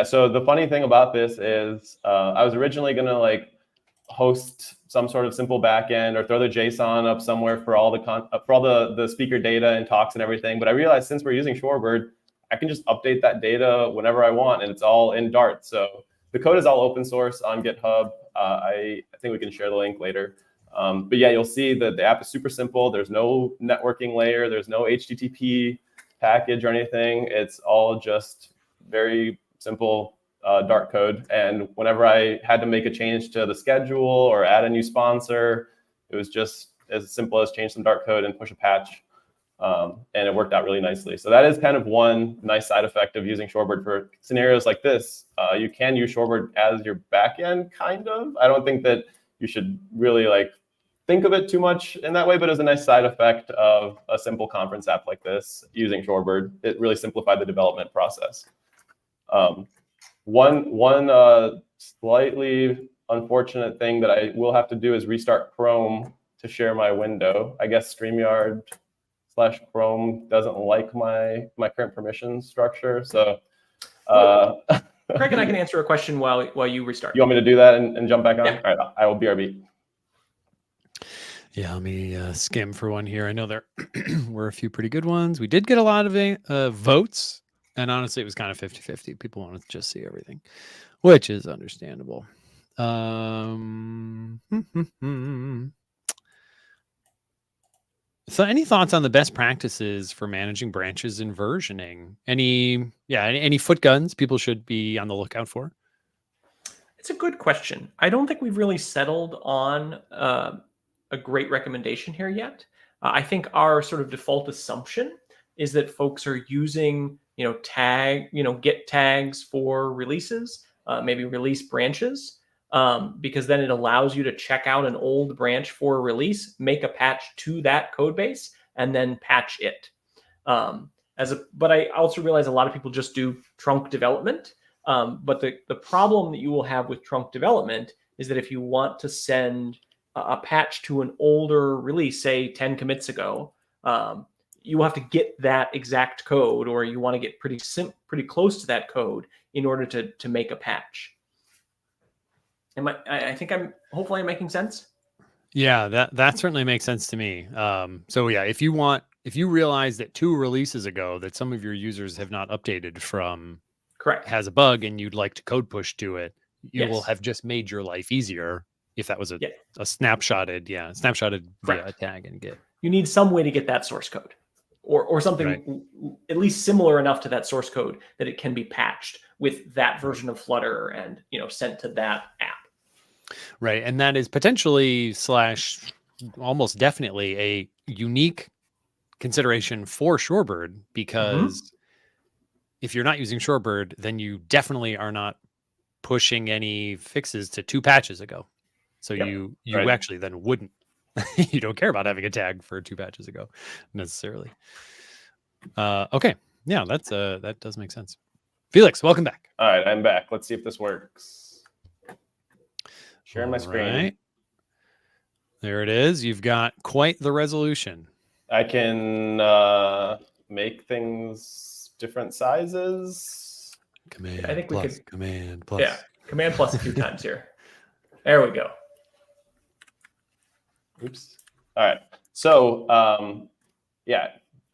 So the funny thing about this is I was originally going to host some sort of simple backend or throw the JSON up somewhere for all the speaker data and talks and everything. But I realized since we're using Shorebird, I can just update that data whenever I want, and it's all in Dart. So the code is all open source on GitHub. I think we can share the link later. But yeah, you'll see that the app is super simple. There's no networking layer. There's no HTTP package or anything. It's all just very simple Dart code. And whenever I had to make a change to the schedule or add a new sponsor, it was just as simple as change some Dart code and push a patch. And it worked out really nicely. So that is kind of one nice side effect of using Shorebird for scenarios like this. You can use Shorebird as your backend, kind of. I don't think that you should really think of it too much in that way, but as a nice side effect of a simple conference app like this using Shorebird, it really simplified the development process. One slightly unfortunate thing that I will have to do is restart Chrome to share my window. I guess StreamYard/Chrome doesn't like my current permission structure. So Craig and I can answer a question while you restart. You want me to do that and jump back on? Yeah. All right, I will BRB. Yeah, let me skim for one here. I know there were a few pretty good ones. We did get a lot of votes. And honestly, it was kind of 50-50. People wanted to just see everything, which is understandable. So any thoughts on the best practices for managing branches and versioning? Any foot guns people should be on the lookout for? It's a good question. I don't think we've really settled on a great recommendation here yet. I think our sort of default assumption is that folks are using get tags for releases, maybe release branches, because then it allows you to check out an old branch for a release, make a patch to that code base, and then patch it. But I also realize a lot of people just do trunk development. But the problem that you will have with trunk development is that if you want to send a patch to an older release, say 10 commits ago, you will have to get that exact code, or you want to get pretty close to that code in order to make a patch. Hopefully I'm making sense. Yeah, that certainly makes sense to me. So yeah, if you realize that 2 releases ago that some of your users have not updated from correct has a bug and you'd like to code push to it, you will have just made your life easier if that was a snapshotted via a tag and Git. You need some way to get that source code. Or something at least similar enough to that source code that it can be patched with that version of Flutter and sent to that app. Right, and that is potentially / almost definitely a unique consideration for Shorebird, because if you're not using Shorebird, then you definitely are not pushing any fixes to 2 patches ago. So you actually then wouldn't. You don't care about having a tag for 2 patches ago necessarily. Okay. Yeah, that does make sense. Felix, welcome back. All right, I'm back. Let's see if this works. Sharing my screen. Right. There it is. You've got quite the resolution. I can make things different sizes. Command I think plus, we could. Command plus. Yeah, Command plus a few times here. There we go. Oops. All right. So,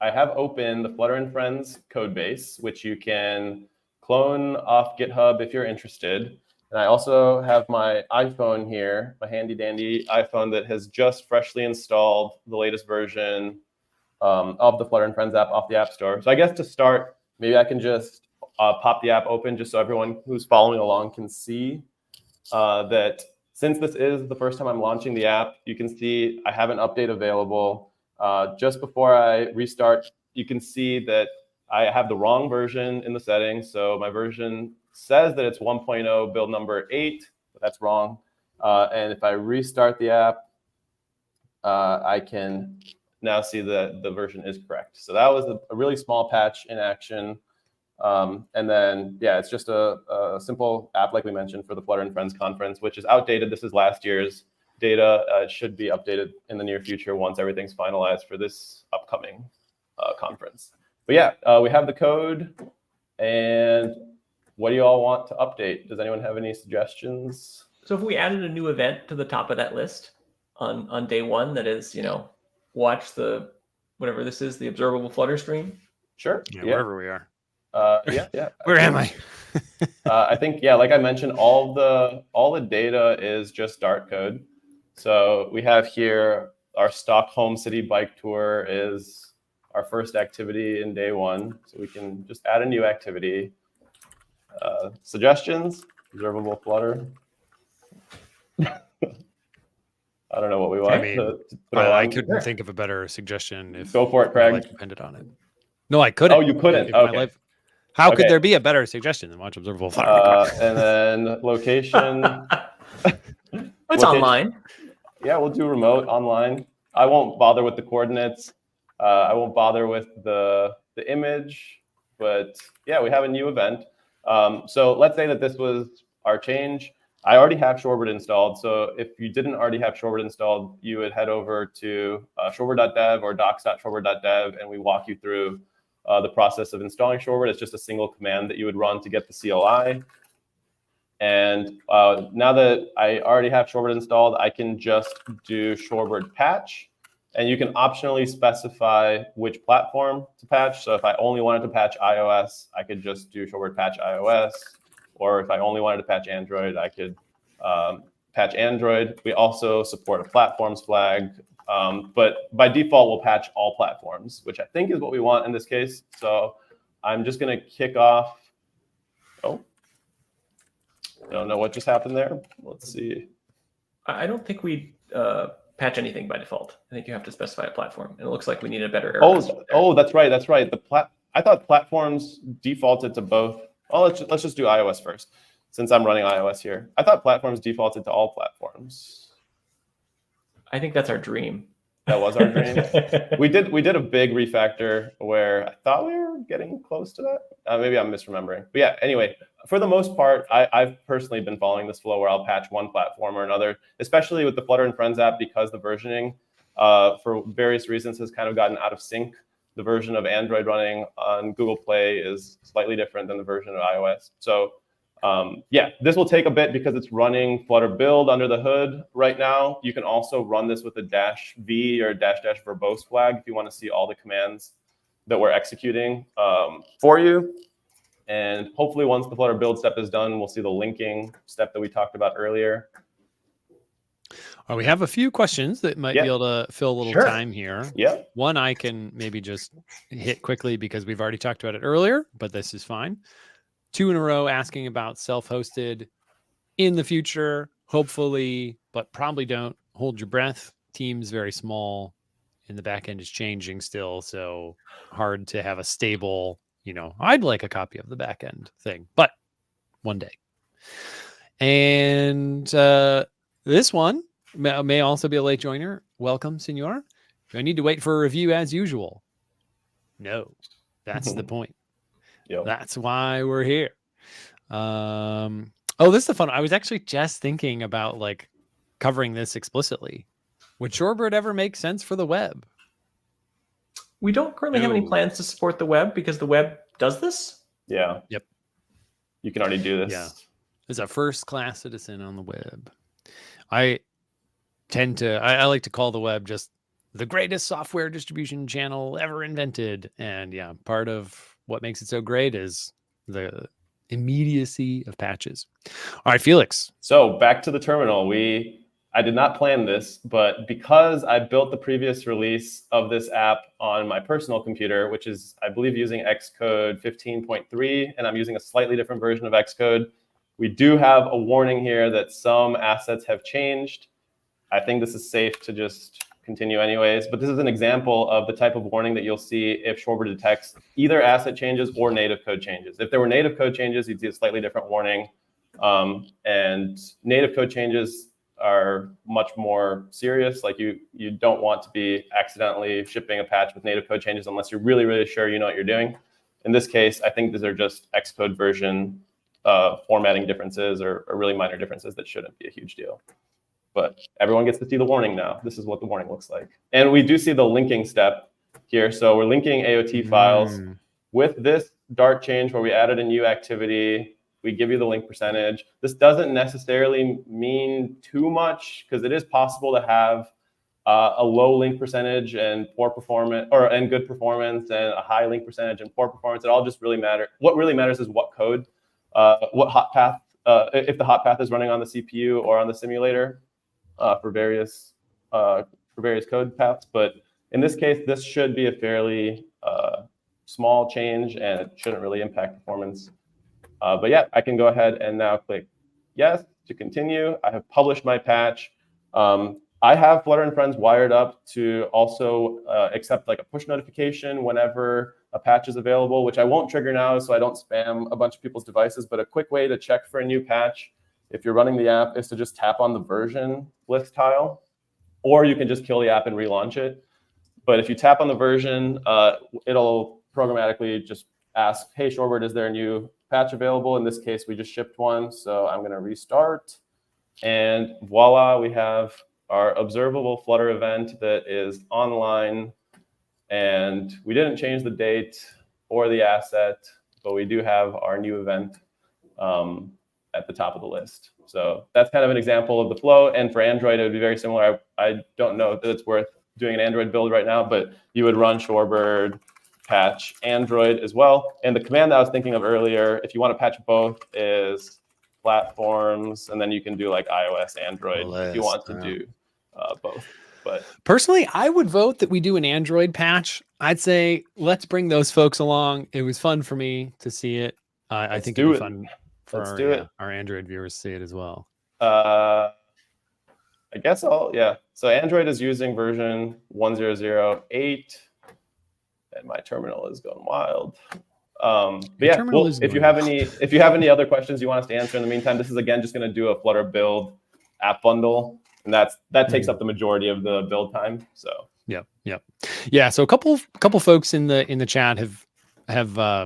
I have open the Flutter and Friends code base, which you can clone off GitHub if you're interested. And I also have my iPhone here, my handy dandy iPhone that has just freshly installed the latest version of the Flutter and Friends app off the App Store. So I guess to start, maybe I can just pop the app open just so everyone who's following along can see that since this is the first time I'm launching the app, you can see I have an update available. Just before I restart, you can see that I have the wrong version in the settings. So my version says that it's 1.0 build number 8, but that's wrong. And if I restart the app, I can now see that the version is correct. So that was a really small patch in action. And then, yeah, it's just a simple app, like we mentioned, for the Flutter and Friends conference, which is outdated. This is last year's data. It should be updated in the near future once everything's finalized for this upcoming conference. But yeah, we have the code. And what do you all want to update? Does anyone have any suggestions? So if we added a new event to the top of that list on day one, that is, watch the, whatever this is, the Observable Flutter stream. Sure. Yeah, wherever we are. Yeah. Where am I? I think, yeah, like I mentioned, all the data is just Dart code. So we have here our Stockholm City bike tour is our first activity in day one. So we can just add a new activity. Suggestions, Observable Flutter. I don't know what we want. I mean, I couldn't think of a better suggestion. If go for it, Craig. My life depended on it. No, I couldn't. Oh, you couldn't. If okay. my life, how could there be a better suggestion than watch Observable Flutter? And then location. It's online. Yeah, we'll do remote online. I won't bother with the coordinates. I won't bother with the image. But yeah, we have a new event. So let's say that this was our change. I already have Shorebird installed. So if you didn't already have Shorebird installed, you would head over to shorebird.dev or docs.shorebird.dev, and we walk you through the process of installing Shorebird. It's just a single command that you would run to get the CLI. And now that I already have Shorebird installed, I can just do Shorebird patch. And you can optionally specify which platform to patch. So if I only wanted to patch iOS, I could just do Shorebird patch iOS. Or if I only wanted to patch Android, I could patch Android. We also support a platforms flag. But by default, we'll patch all platforms, which I think is what we want in this case. So I'm just going to kick off. Oh, I don't know what just happened there. Let's see. I don't think we patch anything by default. I think you have to specify a platform. And it looks like we need a better error. Oh, that's right. That's right. I thought platforms defaulted to both. Oh, let's just do iOS first, since I'm running iOS here. I thought platforms defaulted to all platforms. I think that's our dream. That was our dream. we did a big refactor where I thought we were getting close to that. Maybe I'm misremembering. But yeah, anyway, for the most part, I've personally been following this flow where I'll patch one platform or another, especially with the Flutter and Friends app, because the versioning, for various reasons, has kind of gotten out of sync. The version of Android running on Google Play is slightly different than the version of iOS. So yeah, this will take a bit because it's running Flutter build under the hood right now. You can also run this with a -v or --verbose flag if you want to see all the commands that we're executing for you. And hopefully once the Flutter build step is done, we'll see the linking step that we talked about earlier. Well, we have a few questions that might be able to fill a little time here. Yeah. One I can maybe just hit quickly because we've already talked about it earlier, but this is fine. 2 in a row asking about self-hosted in the future, hopefully, but probably don't hold your breath. Team's very small and the back end is changing still. So hard to have a stable, I'd like a copy of the back end thing, but one day. And this one may also be a late joiner. Welcome, senor. Do I need to wait for a review as usual? No, that's the point. Yep. That's why we're here. Oh, this is the fun. I was actually just thinking about covering this explicitly. Would Shorebird ever make sense for the web? We don't currently have any plans to support the web because the web does this. Yeah. Yep. You can already do this. Yeah. As a first-class citizen on the web. I like to call the web just the greatest software distribution channel ever invented. And yeah, part of what makes it so great is the immediacy of patches. All right, Felix. So back to the terminal. I did not plan this, but because I built the previous release of this app on my personal computer, which is, I believe, using Xcode 15.3, and I'm using a slightly different version of Xcode, we do have a warning here that some assets have changed. I think this is safe to just continue anyways, but this is an example of the type of warning that you'll see if Shorebird detects either asset changes or native code changes. If there were native code changes, you'd see a slightly different warning. And native code changes are much more serious. Like you don't want to be accidentally shipping a patch with native code changes unless you're really, really sure you know what you're doing. In this case, I think these are just Xcode version formatting differences or really minor differences that shouldn't be a huge deal. But everyone gets to see the warning now. This is what the warning looks like. And we do see the linking step here. So we're linking AOT files. With this Dart change where we added a new activity, we give you the link percentage. This doesn't necessarily mean too much because it is possible to have a low link percentage and poor performance, and good performance, and a high link percentage and poor performance. It all just really matters. What really matters is what code, what hot path, if the hot path is running on the CPU or on the simulator for various code paths. But in this case, this should be a fairly small change, and it shouldn't really impact performance. But yeah, I can go ahead and now click yes to continue. I have published my patch. I have Flutter and Friends wired up to also accept like a push notification whenever a patch is available, which I won't trigger now so I don't spam a bunch of people's devices. But a quick way to check for a new patch if you're running the app is to just tap on the version list tile, or you can just kill the app and relaunch it. But if you tap on the version, it'll programmatically just ask, hey, Shorebird, is there a new patch available? In this case, we just shipped one. So I'm going to restart. And voila, we have our Observable Flutter event that is online. And we didn't change the date or the asset, but we do have our new event at the top of the list. So that's kind of an example of the flow. And for Android, it would be very similar. I don't know that it's worth doing an Android build right now, but you would run Shorebird patch Android as well. And the command that I was thinking of earlier, if you want to patch both, is platforms, and then you can do like iOS, Android if you want to do both. But personally, I would vote that we do an Android patch. I'd say let's bring those folks along. It was fun for me to see it. I think it'd be fun for our Android viewers to see it as well. I guess So Android is using version 1008. And my terminal is going wild. But yeah, well, if you have any other questions you want us to answer in the meantime, this is again just going to do a Flutter build app bundle, and that takes up the majority of the build time. So yeah. So a couple folks in the chat have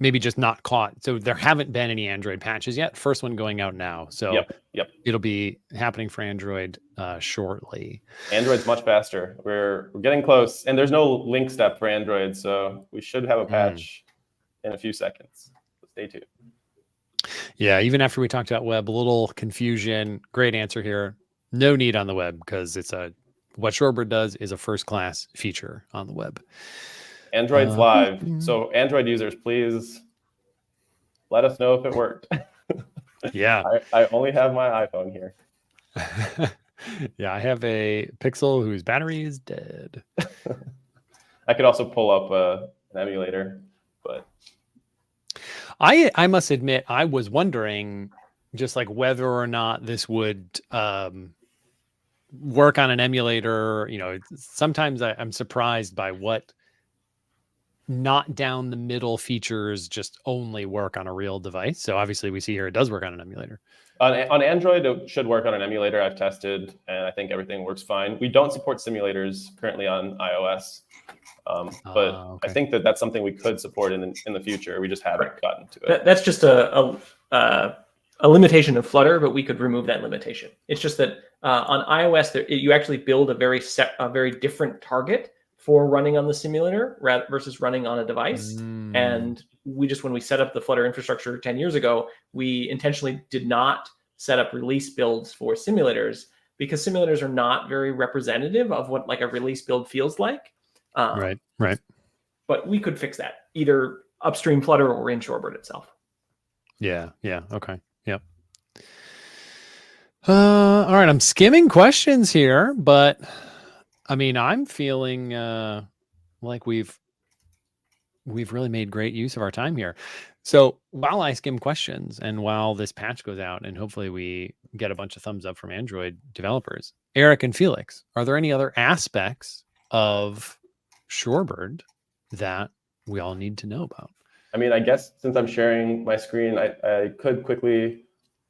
maybe just not caught. So there haven't been any Android patches yet. First one going out now. So yep. It'll be happening for Android shortly. Android's much faster. We're getting close, and there's no link step for Android, so we should have a patch in a few seconds. So stay tuned. Yeah, even after we talked about web, a little confusion. Great answer here. No need on the web because what Shorebird does is a first-class feature on the web. Android's live. So Android users, please let us know if it worked. Yeah. I only have my iPhone here. Yeah, I have a Pixel whose battery is dead. I could also pull up an emulator, but I must admit, I was wondering just like whether or not this would work on an emulator. You know, sometimes I'm surprised by what not down the middle features just only work on a real device. So obviously we see here it does work on an emulator. On Android, it should work on an emulator. I've tested, and I think everything works fine. We don't support simulators currently on iOS, but okay. I think that's something we could support in the future. We just haven't gotten to it. That's just a limitation of Flutter, but we could remove that limitation. It's just that on iOS, you actually build a very different target for running on the simulator versus running on a device. And when we set up the Flutter infrastructure 10 years ago, we intentionally did not set up release builds for simulators because simulators are not very representative of what like a release build feels like. Right. But we could fix that either upstream Flutter or in Shorebird itself. Yeah. Okay. Yep. All right. I'm skimming questions here, but I mean, I'm feeling like we've really made great use of our time here. So while I skim questions and while this patch goes out and hopefully we get a bunch of thumbs up from Android developers, Eric and Felix, are there any other aspects of Shorebird that we all need to know about? I mean, I guess since I'm sharing my screen, I could quickly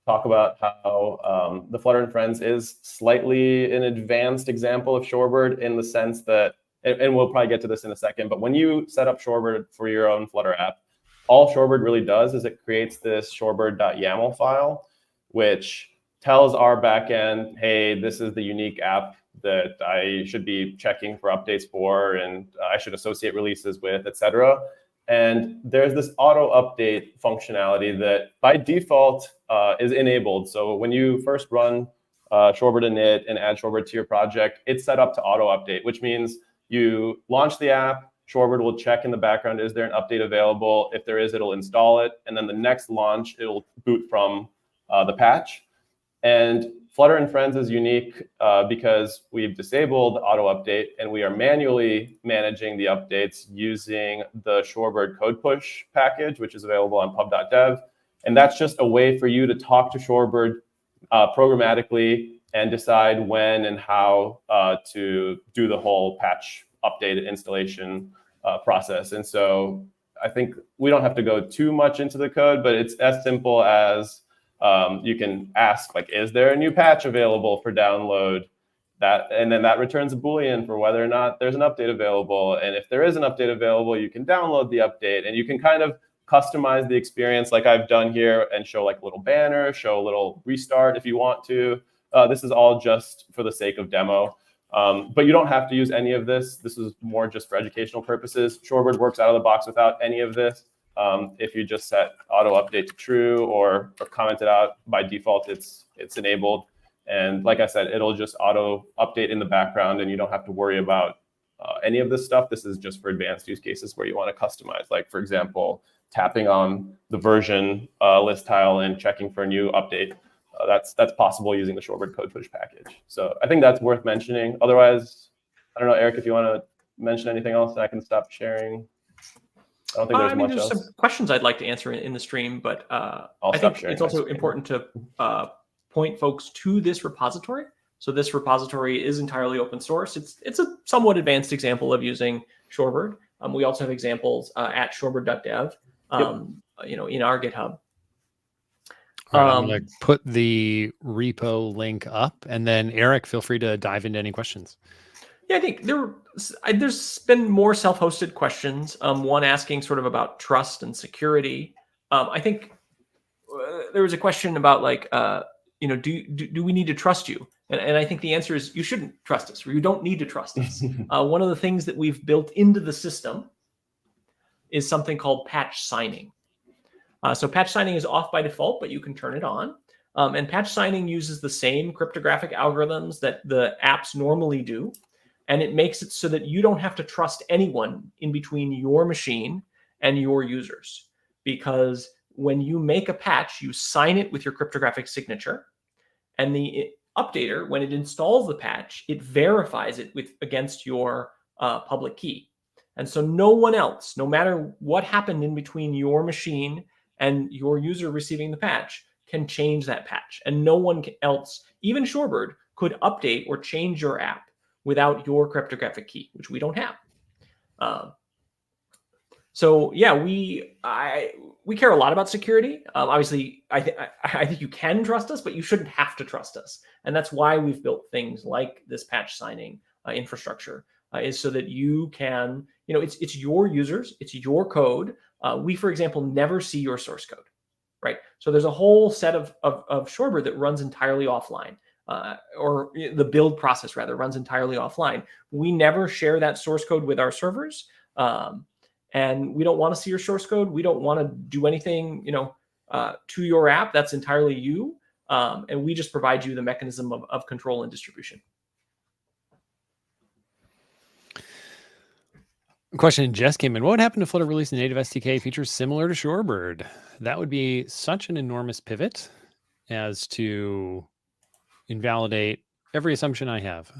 talk about how the Flutter and Friends is slightly an advanced example of Shorebird in the sense that, and we'll probably get to this in a second, but when you set up Shorebird for your own Flutter app, all Shorebird really does is it creates this shorebird.yaml file, which tells our backend, hey, this is the unique app that I should be checking for updates for, and I should associate releases with, etc. And there's this auto update functionality that by default is enabled. So when you first run Shorebird init and add Shorebird to your project, it's set up to auto update, which means you launch the app, Shorebird will check in the background, is there an update available? If there is, it'll install it. And then the next launch, it'll boot from the patch. And Flutter and Friends is unique because we've disabled auto update and we are manually managing the updates using the Shorebird code push package, which is available on pub.dev. And that's just a way for you to talk to Shorebird programmatically and decide when and how to do the whole patch update installation process. And so I think we don't have to go too much into the code, but it's as simple as you can ask, like, is there a new patch available for download? And then that returns a Boolean for whether or not there's an update available. And if there is an update available, you can download the update and you can kind of customize the experience like I've done here and show like a little banner, show a little restart if you want to. This is all just for the sake of demo. But you don't have to use any of this. This is more just for educational purposes. Shorebird works out of the box without any of this. If you just set auto update to true or comment it out, by default, it's enabled. And like I said, it'll just auto update in the background and you don't have to worry about any of this stuff. This is just for advanced use cases where you want to customize. Like, for example, tapping on the version list tile and checking for a new update. That's possible using the Shorebird code push package. So I think that's worth mentioning. Otherwise, I don't know, Eric, if you want to mention anything else, I can stop sharing. I don't think there's much else. There's some questions I'd like to answer in the stream, but I think it's also important to point folks to this repository. So this repository is entirely open source. It's a somewhat advanced example of using Shorebird. We also have examples at shorebird.dev, in our GitHub. All right, I'm going to put the repo link up, and then Eric, feel free to dive into any questions. Yeah, I think there's been more self-hosted questions. One asking sort of about trust and security. I think there was a question about like, do we need to trust you? And I think the answer is you shouldn't trust us, or you don't need to trust us. One of the things that we've built into the system is something called patch signing. So patch signing is off by default, but you can turn it on. And patch signing uses the same cryptographic algorithms that the apps normally do. And it makes it so that you don't have to trust anyone in between your machine and your users. Because when you make a patch, you sign it with your cryptographic signature. And the updater, when it installs the patch, it verifies it against your public key. And so no one else, no matter what happened in between your machine and your user receiving the patch, can change that patch. And no one else, even Shorebird, could update or change your app without your cryptographic key, which we don't have. So yeah, we care a lot about security. Obviously, I think you can trust us, but you shouldn't have to trust us. And that's why we've built things like this patch signing infrastructure, is so that you can, it's your users, it's your code. We, for example, never see your source code, right? So there's a whole set of Shorebird that runs entirely offline. Or the build process rather runs entirely offline. We never share that source code with our servers, and we don't want to see your source code. We don't want to do anything, to your app. That's entirely you. And we just provide you the mechanism of control and distribution. Question just came in. What would happen if Flutter released a native SDK features similar to Shorebird? That would be such an enormous pivot as to invalidate every assumption I have.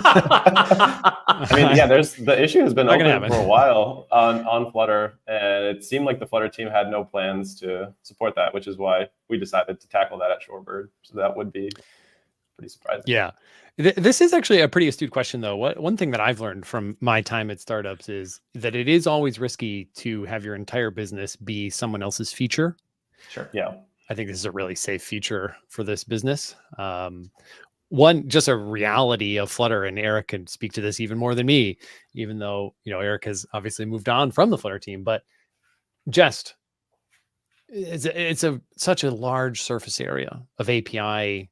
I mean, yeah, the issue has been Not gonna open for a while on Flutter, and it seemed like the Flutter team had no plans to support that, which is why we decided to tackle that at Shorebird. So that would be pretty surprising. Yeah. This is actually a pretty astute question, though. One thing that I've learned from my time at startups is that it is always risky to have your entire business be someone else's feature. Sure. Yeah. I think this is a really safe feature for this business. One, just a reality of Flutter, and Eric can speak to this even more than me, even though, Eric has obviously moved on from the Flutter team, but just it's such a large surface area of API.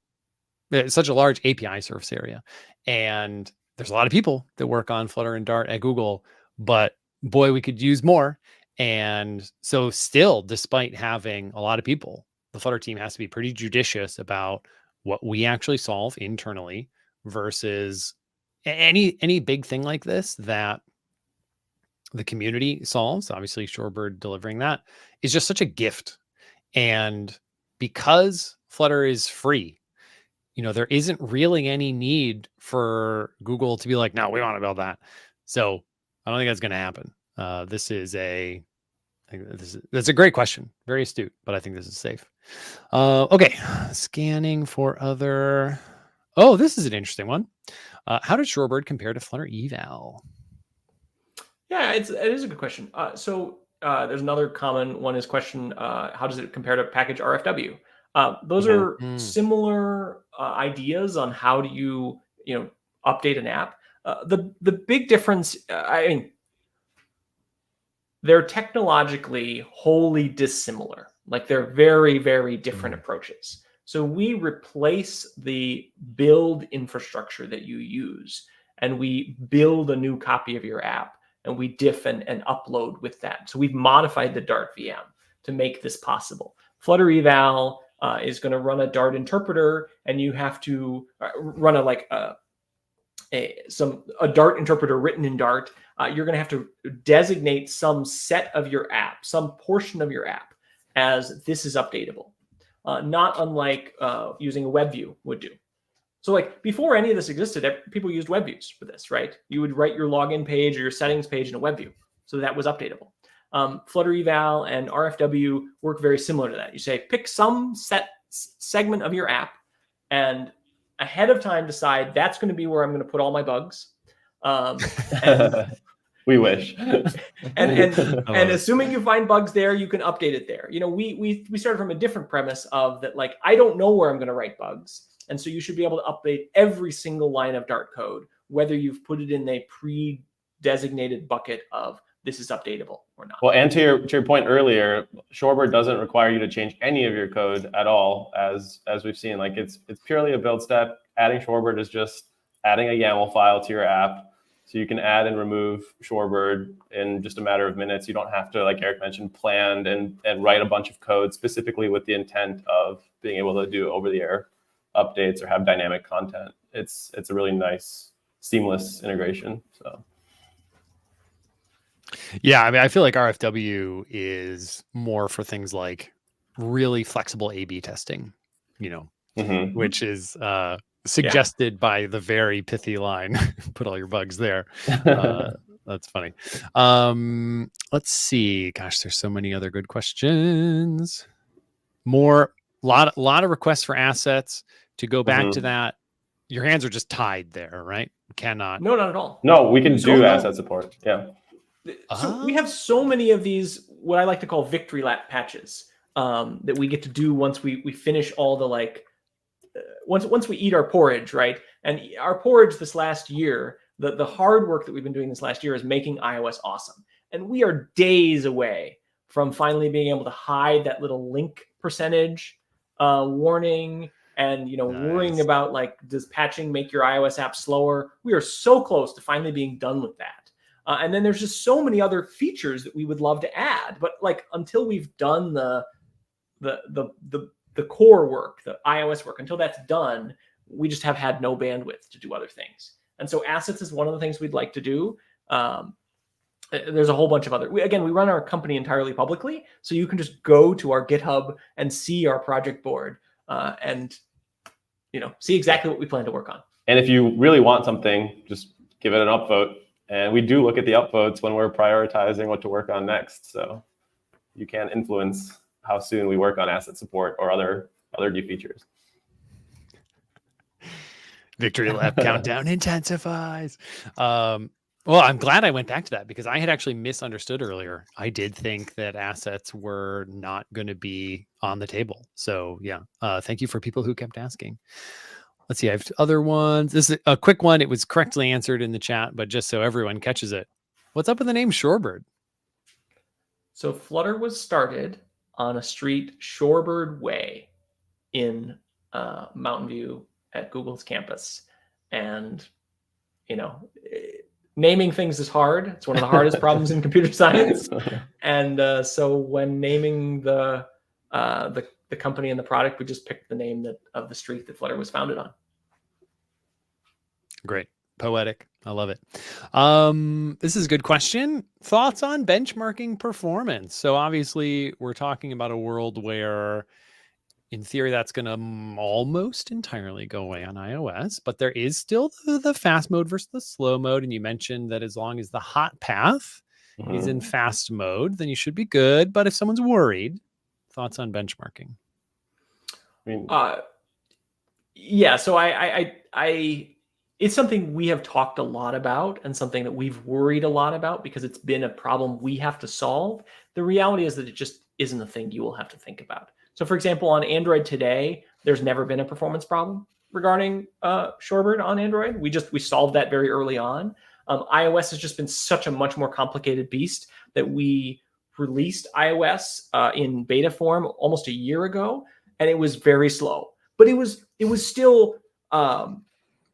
It's such a large API surface area. And there's a lot of people that work on Flutter and Dart at Google, but boy, we could use more. And so still, despite having a lot of people, the Flutter team has to be pretty judicious about what we actually solve internally versus any big thing like this that the community solves. Obviously, Shorebird delivering that is just such a gift. And because Flutter is free, there isn't really any need for Google to be like, no, we want to build that. So I don't think that's going to happen. That's a great question. Very astute, but I think this is safe. Okay. Scanning for other. Oh, this is an interesting one. How does Shorebird compare to Flutter Eval? Yeah, it is a good question. So there's another common one is question, how does it compare to package RFW? Those are similar ideas on how do you update an app. The big difference, they're technologically wholly dissimilar. Like they're very, very different approaches. So we replace the build infrastructure that you use, and we build a new copy of your app, and we diff and upload with that. So we've modified the Dart VM to make this possible. Flutter Eval is going to run a Dart interpreter, and you have to run a Dart interpreter written in Dart. You're going to have to designate some set of your app, some portion of your app, as this is updatable. Not unlike using a web view would do. So like before any of this existed, people used web views for this, right? You would write your login page or your settings page in a web view. So that was updatable. Flutter Eval and RFW work very similar to that. You say, pick some segment of your app and ahead of time decide that's going to be where I'm going to put all my bugs. We wish. and assuming you find bugs there, you can update it there. We started from a different premise of that, like, I don't know where I'm going to write bugs. And so you should be able to update every single line of Dart code, whether you've put it in a pre-designated bucket of this is updatable or not. Well, and to your point earlier, Shorebird doesn't require you to change any of your code at all, as we've seen. Like it's purely a build step. Adding Shorebird is just adding a YAML file to your app. So you can add and remove Shorebird in just a matter of minutes. You don't have to, like Eric mentioned, plan and write a bunch of code specifically with the intent of being able to do over-the-air updates or have dynamic content. It's a really nice, seamless integration. So. Yeah, I mean, I feel like RFW is more for things like really flexible A/B testing, which is suggested by the very pithy line, put all your bugs there. That's funny. Let's see. Gosh, there's so many other good questions. A lot of requests for assets. To go back to that, your hands are just tied there, right? Cannot. No, not at all. No, we can do asset support. Yeah. So we have so many of these, what I like to call victory lap patches, that we get to do once we finish all the once we eat our porridge, right? And our porridge this last year, the hard work that we've been doing this last year is making iOS awesome. And we are days away from finally being able to hide that little link percentage warning and worrying about does patching make your iOS app slower? We are so close to finally being done with that. And then there's just so many other features that we would love to add, but until we've done the the core work, the iOS work. Until that's done, we just have had no bandwidth to do other things. And so assets is one of the things we'd like to do. There's a whole bunch of other, we run our company entirely publicly. So you can just go to our GitHub and see our project board and see exactly what we plan to work on. And if you really want something, just give it an upvote. And we do look at the upvotes when we're prioritizing what to work on next. So you can influence how soon we work on asset support or other new features. Victory lap countdown intensifies. Well, I'm glad I went back to that because I had actually misunderstood earlier. I did think that assets were not going to be on the table. So yeah, thank you for people who kept asking. Let's see, I have other ones. This is a quick one. It was correctly answered in the chat, but just so everyone catches it. What's up with the name Shorebird? So Flutter was started on a street, Shorebird Way, in Mountain View at Google's campus. And, naming things is hard. It's one of the hardest problems in computer science. And so when naming the company and the product, we just picked the name of the street that Flutter was founded on. Great. Poetic. I love it. This is a good question. Thoughts on benchmarking performance? So obviously we're talking about a world where in theory that's going to almost entirely go away on iOS, but there is still the fast mode versus the slow mode. And you mentioned that as long as the hot path is in fast mode, then you should be good. But if someone's worried, thoughts on benchmarking? Yeah. So I it's something we have talked a lot about and something that we've worried a lot about because it's been a problem we have to solve. The reality is that it just isn't a thing you will have to think about. So for example, on Android today, there's never been a performance problem regarding Shorebird on Android. We solved that very early on. iOS has just been such a much more complicated beast that we released iOS in beta form almost a year ago, and it was very slow. But it was still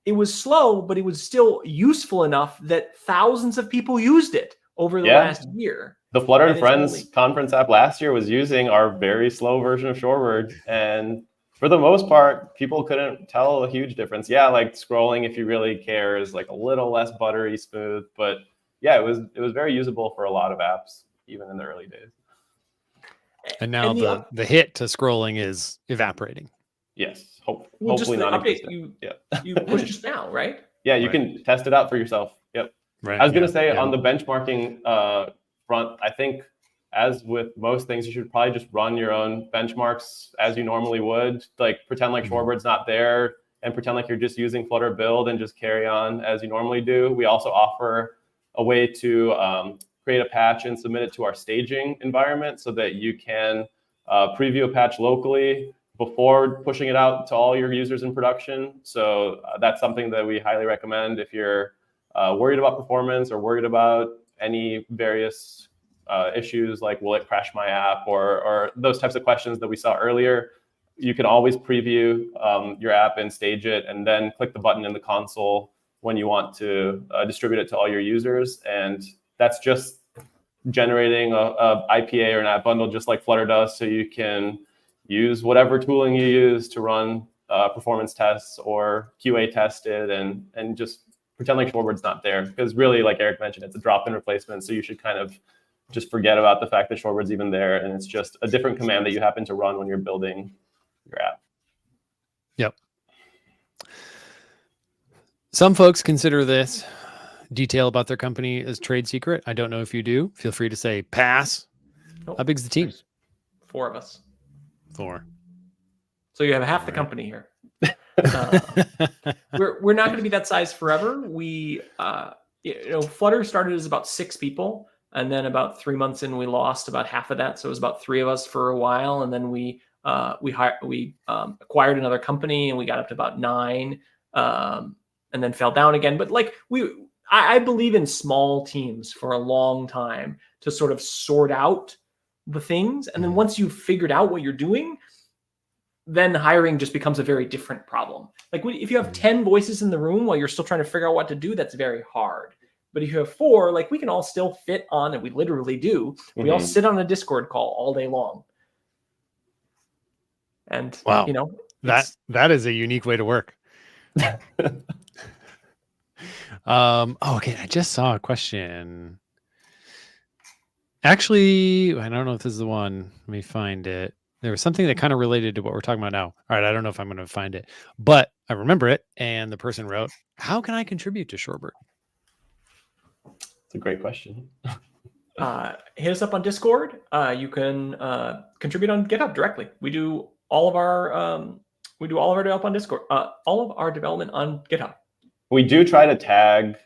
it was slow, but it was still useful enough that thousands of people used it over the last year. The Flutter and Friends conference app last year was using our very slow version of Shorebird. And for the most part, people couldn't tell a huge difference. Yeah, like scrolling, if you really care, is like a little less buttery smooth. But yeah, it was very usable for a lot of apps, even in the early days. And now the hit to scrolling is evaporating. Yes. Hopefully not. You pushed just now, right? Yeah, you can test it out for yourself. Yep. Right. I was going to say on the benchmarking front, I think as with most things, you should probably just run your own benchmarks as you normally would. Like pretend like Shorebird's not there and pretend like you're just using Flutter build and just carry on as you normally do. We also offer a way to create a patch and submit it to our staging environment so that you can preview a patch locally before pushing it out to all your users in production. So that's something that we highly recommend if you're worried about performance or worried about any various issues like will it crash my app or those types of questions that we saw earlier. You can always preview your app and stage it and then click the button in the console when you want to distribute it to all your users. And that's just generating a IPA or an app bundle just like Flutter does, so you can use whatever tooling you use to run performance tests or QA test it and just pretend like Shorebird's not there. Because really, like Eric mentioned, it's a drop-in replacement. So you should kind of just forget about the fact that Shorebird's even there. And it's just a different command that you happen to run when you're building your app. Yep. Some folks consider this detail about their company as trade secret. I don't know if you do. Feel free to say pass. Nope. How big's the team? 4 of us. 4. So you have half the company here. We're not going to be that size forever. We, Flutter started as about 6 people, and then about 3 months in, we lost about half of that. So it was about 3 of us for a while, and then we acquired another company, and we got up to about 9, and then fell down again. But I believe in small teams for a long time to sort of sort out the things. And then once you've figured out what you're doing, then hiring just becomes a very different problem. Like if you have 10 voices in the room while you're still trying to figure out what to do, that's very hard. But if you have 4, like we can all still fit on, and we literally do. We all sit on a Discord call all day long. And Wow. it's That is a unique way to work. Okay. I just saw a question. Actually, I don't know if this is the one. Let me find it. There was something that kind of related to what we're talking about now. All right. I don't know if I'm going to find it, but I remember it. And the person wrote, how can I contribute to Shorebird? It's a great question. hit us up on Discord. You can contribute on GitHub directly. We do all of our development on Discord. All of our development on GitHub. We do try to tag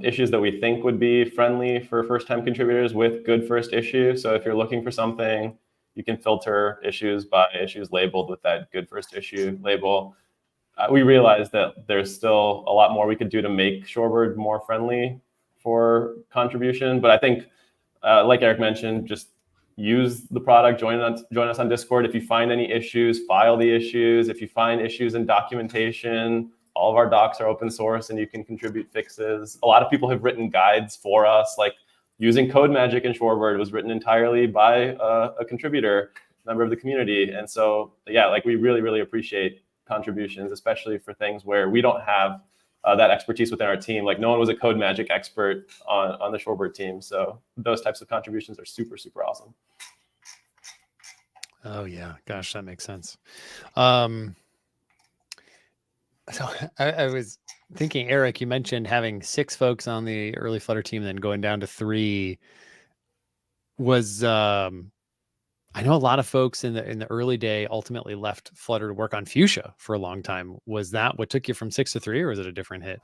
issues that we think would be friendly for first-time contributors with good first issue. So if you're looking for something, you can filter issues by issues labeled with that good first issue label. We realize that there's still a lot more we could do to make Shorebird more friendly for contribution. But I think, like Eric mentioned, just use the product, join us on Discord. If you find any issues, file the issues. If you find issues in documentation, all of our docs are open source and you can contribute fixes. A lot of people have written guides for us, like using code magic in Shorebird was written entirely by a contributor, member of the community. And so, yeah, like we really, really appreciate contributions, especially for things where we don't have that expertise within our team. Like no one was a code magic expert on the Shorebird team. So those types of contributions are super, super awesome. Oh yeah. Gosh, that makes sense. So I was thinking, Eric, you mentioned having 6 folks on the early Flutter team, then going down to 3. Was I know a lot of folks in the early day ultimately left Flutter to work on Fuchsia for a long time. Was that what took you from 6 to 3, or was it a different hit?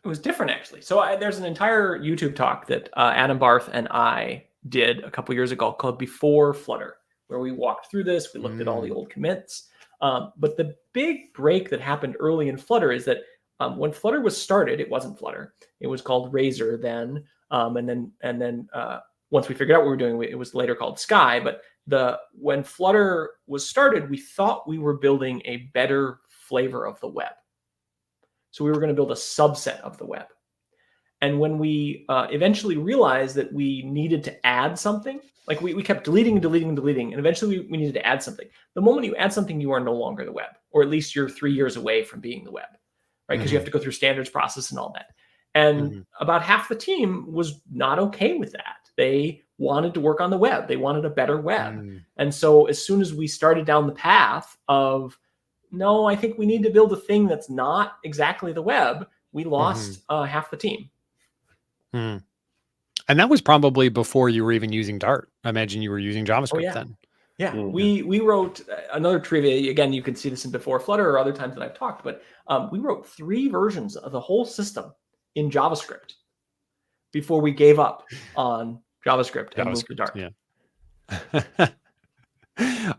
It was different, actually. So there's an entire YouTube talk that Adam Barth and I did a couple years ago called Before Flutter, where we walked through this. We looked at all the old commits. But the big break that happened early in Flutter is that when Flutter was started, it wasn't Flutter. It was called Razor then. And then once we figured out what we were doing, it was later called Sky. But when Flutter was started, we thought we were building a better flavor of the web. So we were going to build a subset of the web. And when we eventually realized that we needed to add something, like we kept deleting and deleting and deleting, and eventually we needed to add something. The moment you add something, you are no longer the web, or at least you're 3 years away from being the web, right? Because you have to go through standards process and all that. And about half the team was not okay with that. They wanted to work on the web. They wanted a better web. And so as soon as we started down the path of, no, I think we need to build a thing that's not exactly the web, we lost half the team. And that was probably before you were even using Dart. I imagine you were using JavaScript then. Yeah, we wrote another trivia. Again, you can see this in Before Flutter or other times that I've talked, but we wrote 3 versions of the whole system in JavaScript before we gave up on JavaScript and moved to Dart. Yeah.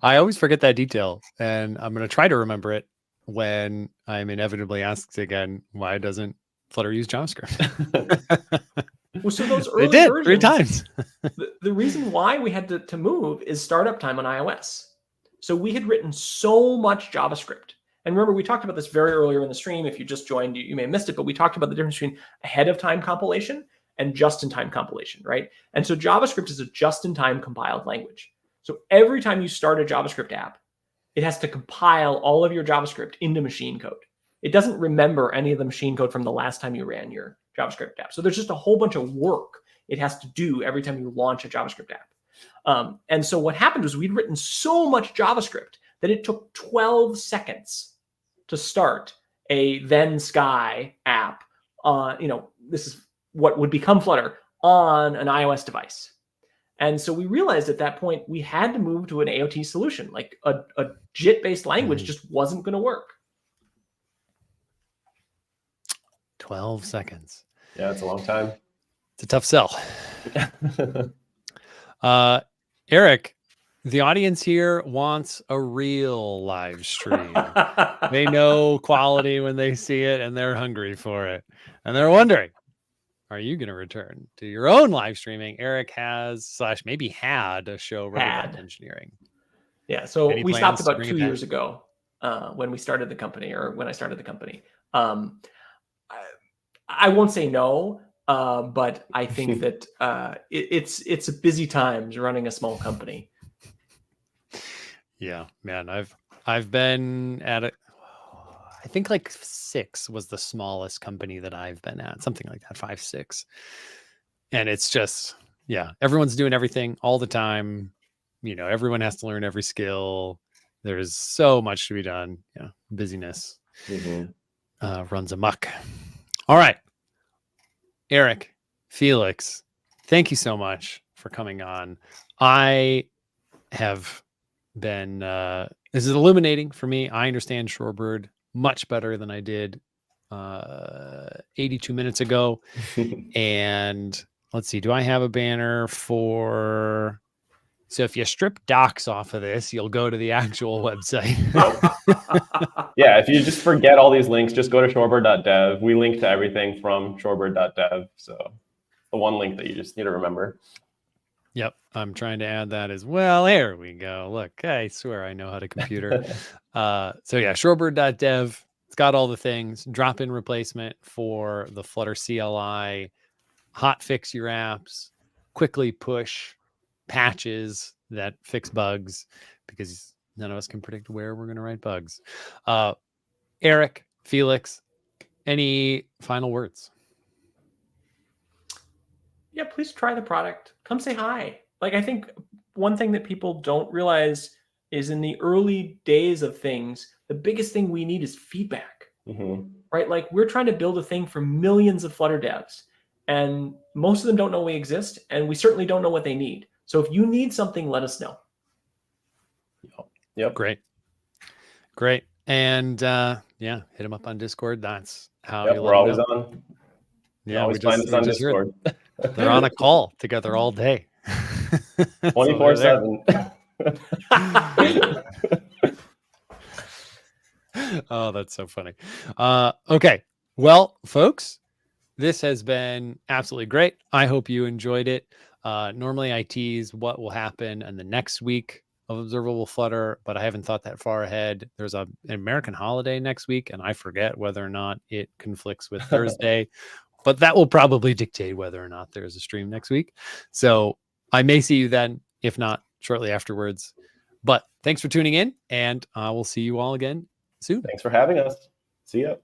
I always forget that detail, and I'm going to try to remember it when I'm inevitably asked again, why doesn't Flutter use JavaScript? Well, so those early they did versions, 3 times. the reason why we had to move is startup time on iOS. So we had written so much JavaScript. And remember, we talked about this very earlier in the stream. If you just joined, you may have missed it, but we talked about the difference between ahead of time compilation and just-in-time compilation, right? And so JavaScript is a just-in-time compiled language. So every time you start a JavaScript app, it has to compile all of your JavaScript into machine code. It doesn't remember any of the machine code from the last time you ran your JavaScript app. So there's just a whole bunch of work it has to do every time you launch a JavaScript app. And so what happened was we'd written so much JavaScript that it took 12 seconds to start a then Sky app. This is what would become Flutter on an iOS device. And so we realized at that point we had to move to an AOT solution. Like a JIT-based language just wasn't going to work. 12 seconds. Yeah, it's a long time. It's a tough sell. Eric, the audience here wants a real live stream. They know quality when they see it, and they're hungry for it. And they're wondering, are you going to return to your own live streaming? Eric has / maybe had a show about engineering. Yeah, so Any we plans stopped to about bring 2 it back? years ago when we started the company, or when I started the company. I won't say no, but I think that it's a busy times running a small company. Yeah, man, I've been at it. I think like 6 was the smallest company that I've been at, something like that, 5, 6. And it's just, yeah, everyone's doing everything all the time. Everyone has to learn every skill. There's so much to be done. Yeah, busyness runs amok. All right, Eric, Felix, thank you so much for coming on. I have been this is illuminating for me. I understand Shorebird much better than I did 82 minutes ago. And let's see, do I have a banner for... So if you strip docs off of this, you'll go to the actual website. Yeah, if you just forget all these links, just go to shorebird.dev. We link to everything from shorebird.dev. So the one link that you just need to remember. Yep, I'm trying to add that as well. There we go. Look, I swear I know how to computer. So yeah, shorebird.dev. It's got all the things. Drop-in replacement for the Flutter CLI. Hot fix your apps. Quickly push patches that fix bugs, because none of us can predict where we're going to write bugs. Eric, Felix, any final words? Yeah, please try the product. Come say hi. Like, I think one thing that people don't realize is in the early days of things, the biggest thing we need is feedback, right? Like, we're trying to build a thing for millions of Flutter devs, and most of them don't know we exist, and we certainly don't know what they need. So if you need something, let us know. Yep. Great. And yeah, hit them up on Discord. That's how Yep, you we're always on. Yeah, always find us on Discord. They're on a call together all day. 24/7. Oh, that's so funny. Okay. Well, folks, this has been absolutely great. I hope you enjoyed it. Normally I tease what will happen in the next week of Observable Flutter, but I haven't thought that far ahead. There's an American holiday next week, and I forget whether or not it conflicts with Thursday, but that will probably dictate whether or not there's a stream next week. So I may see you then, if not shortly afterwards. But thanks for tuning in, and we'll see you all again soon. Thanks for having us. See ya.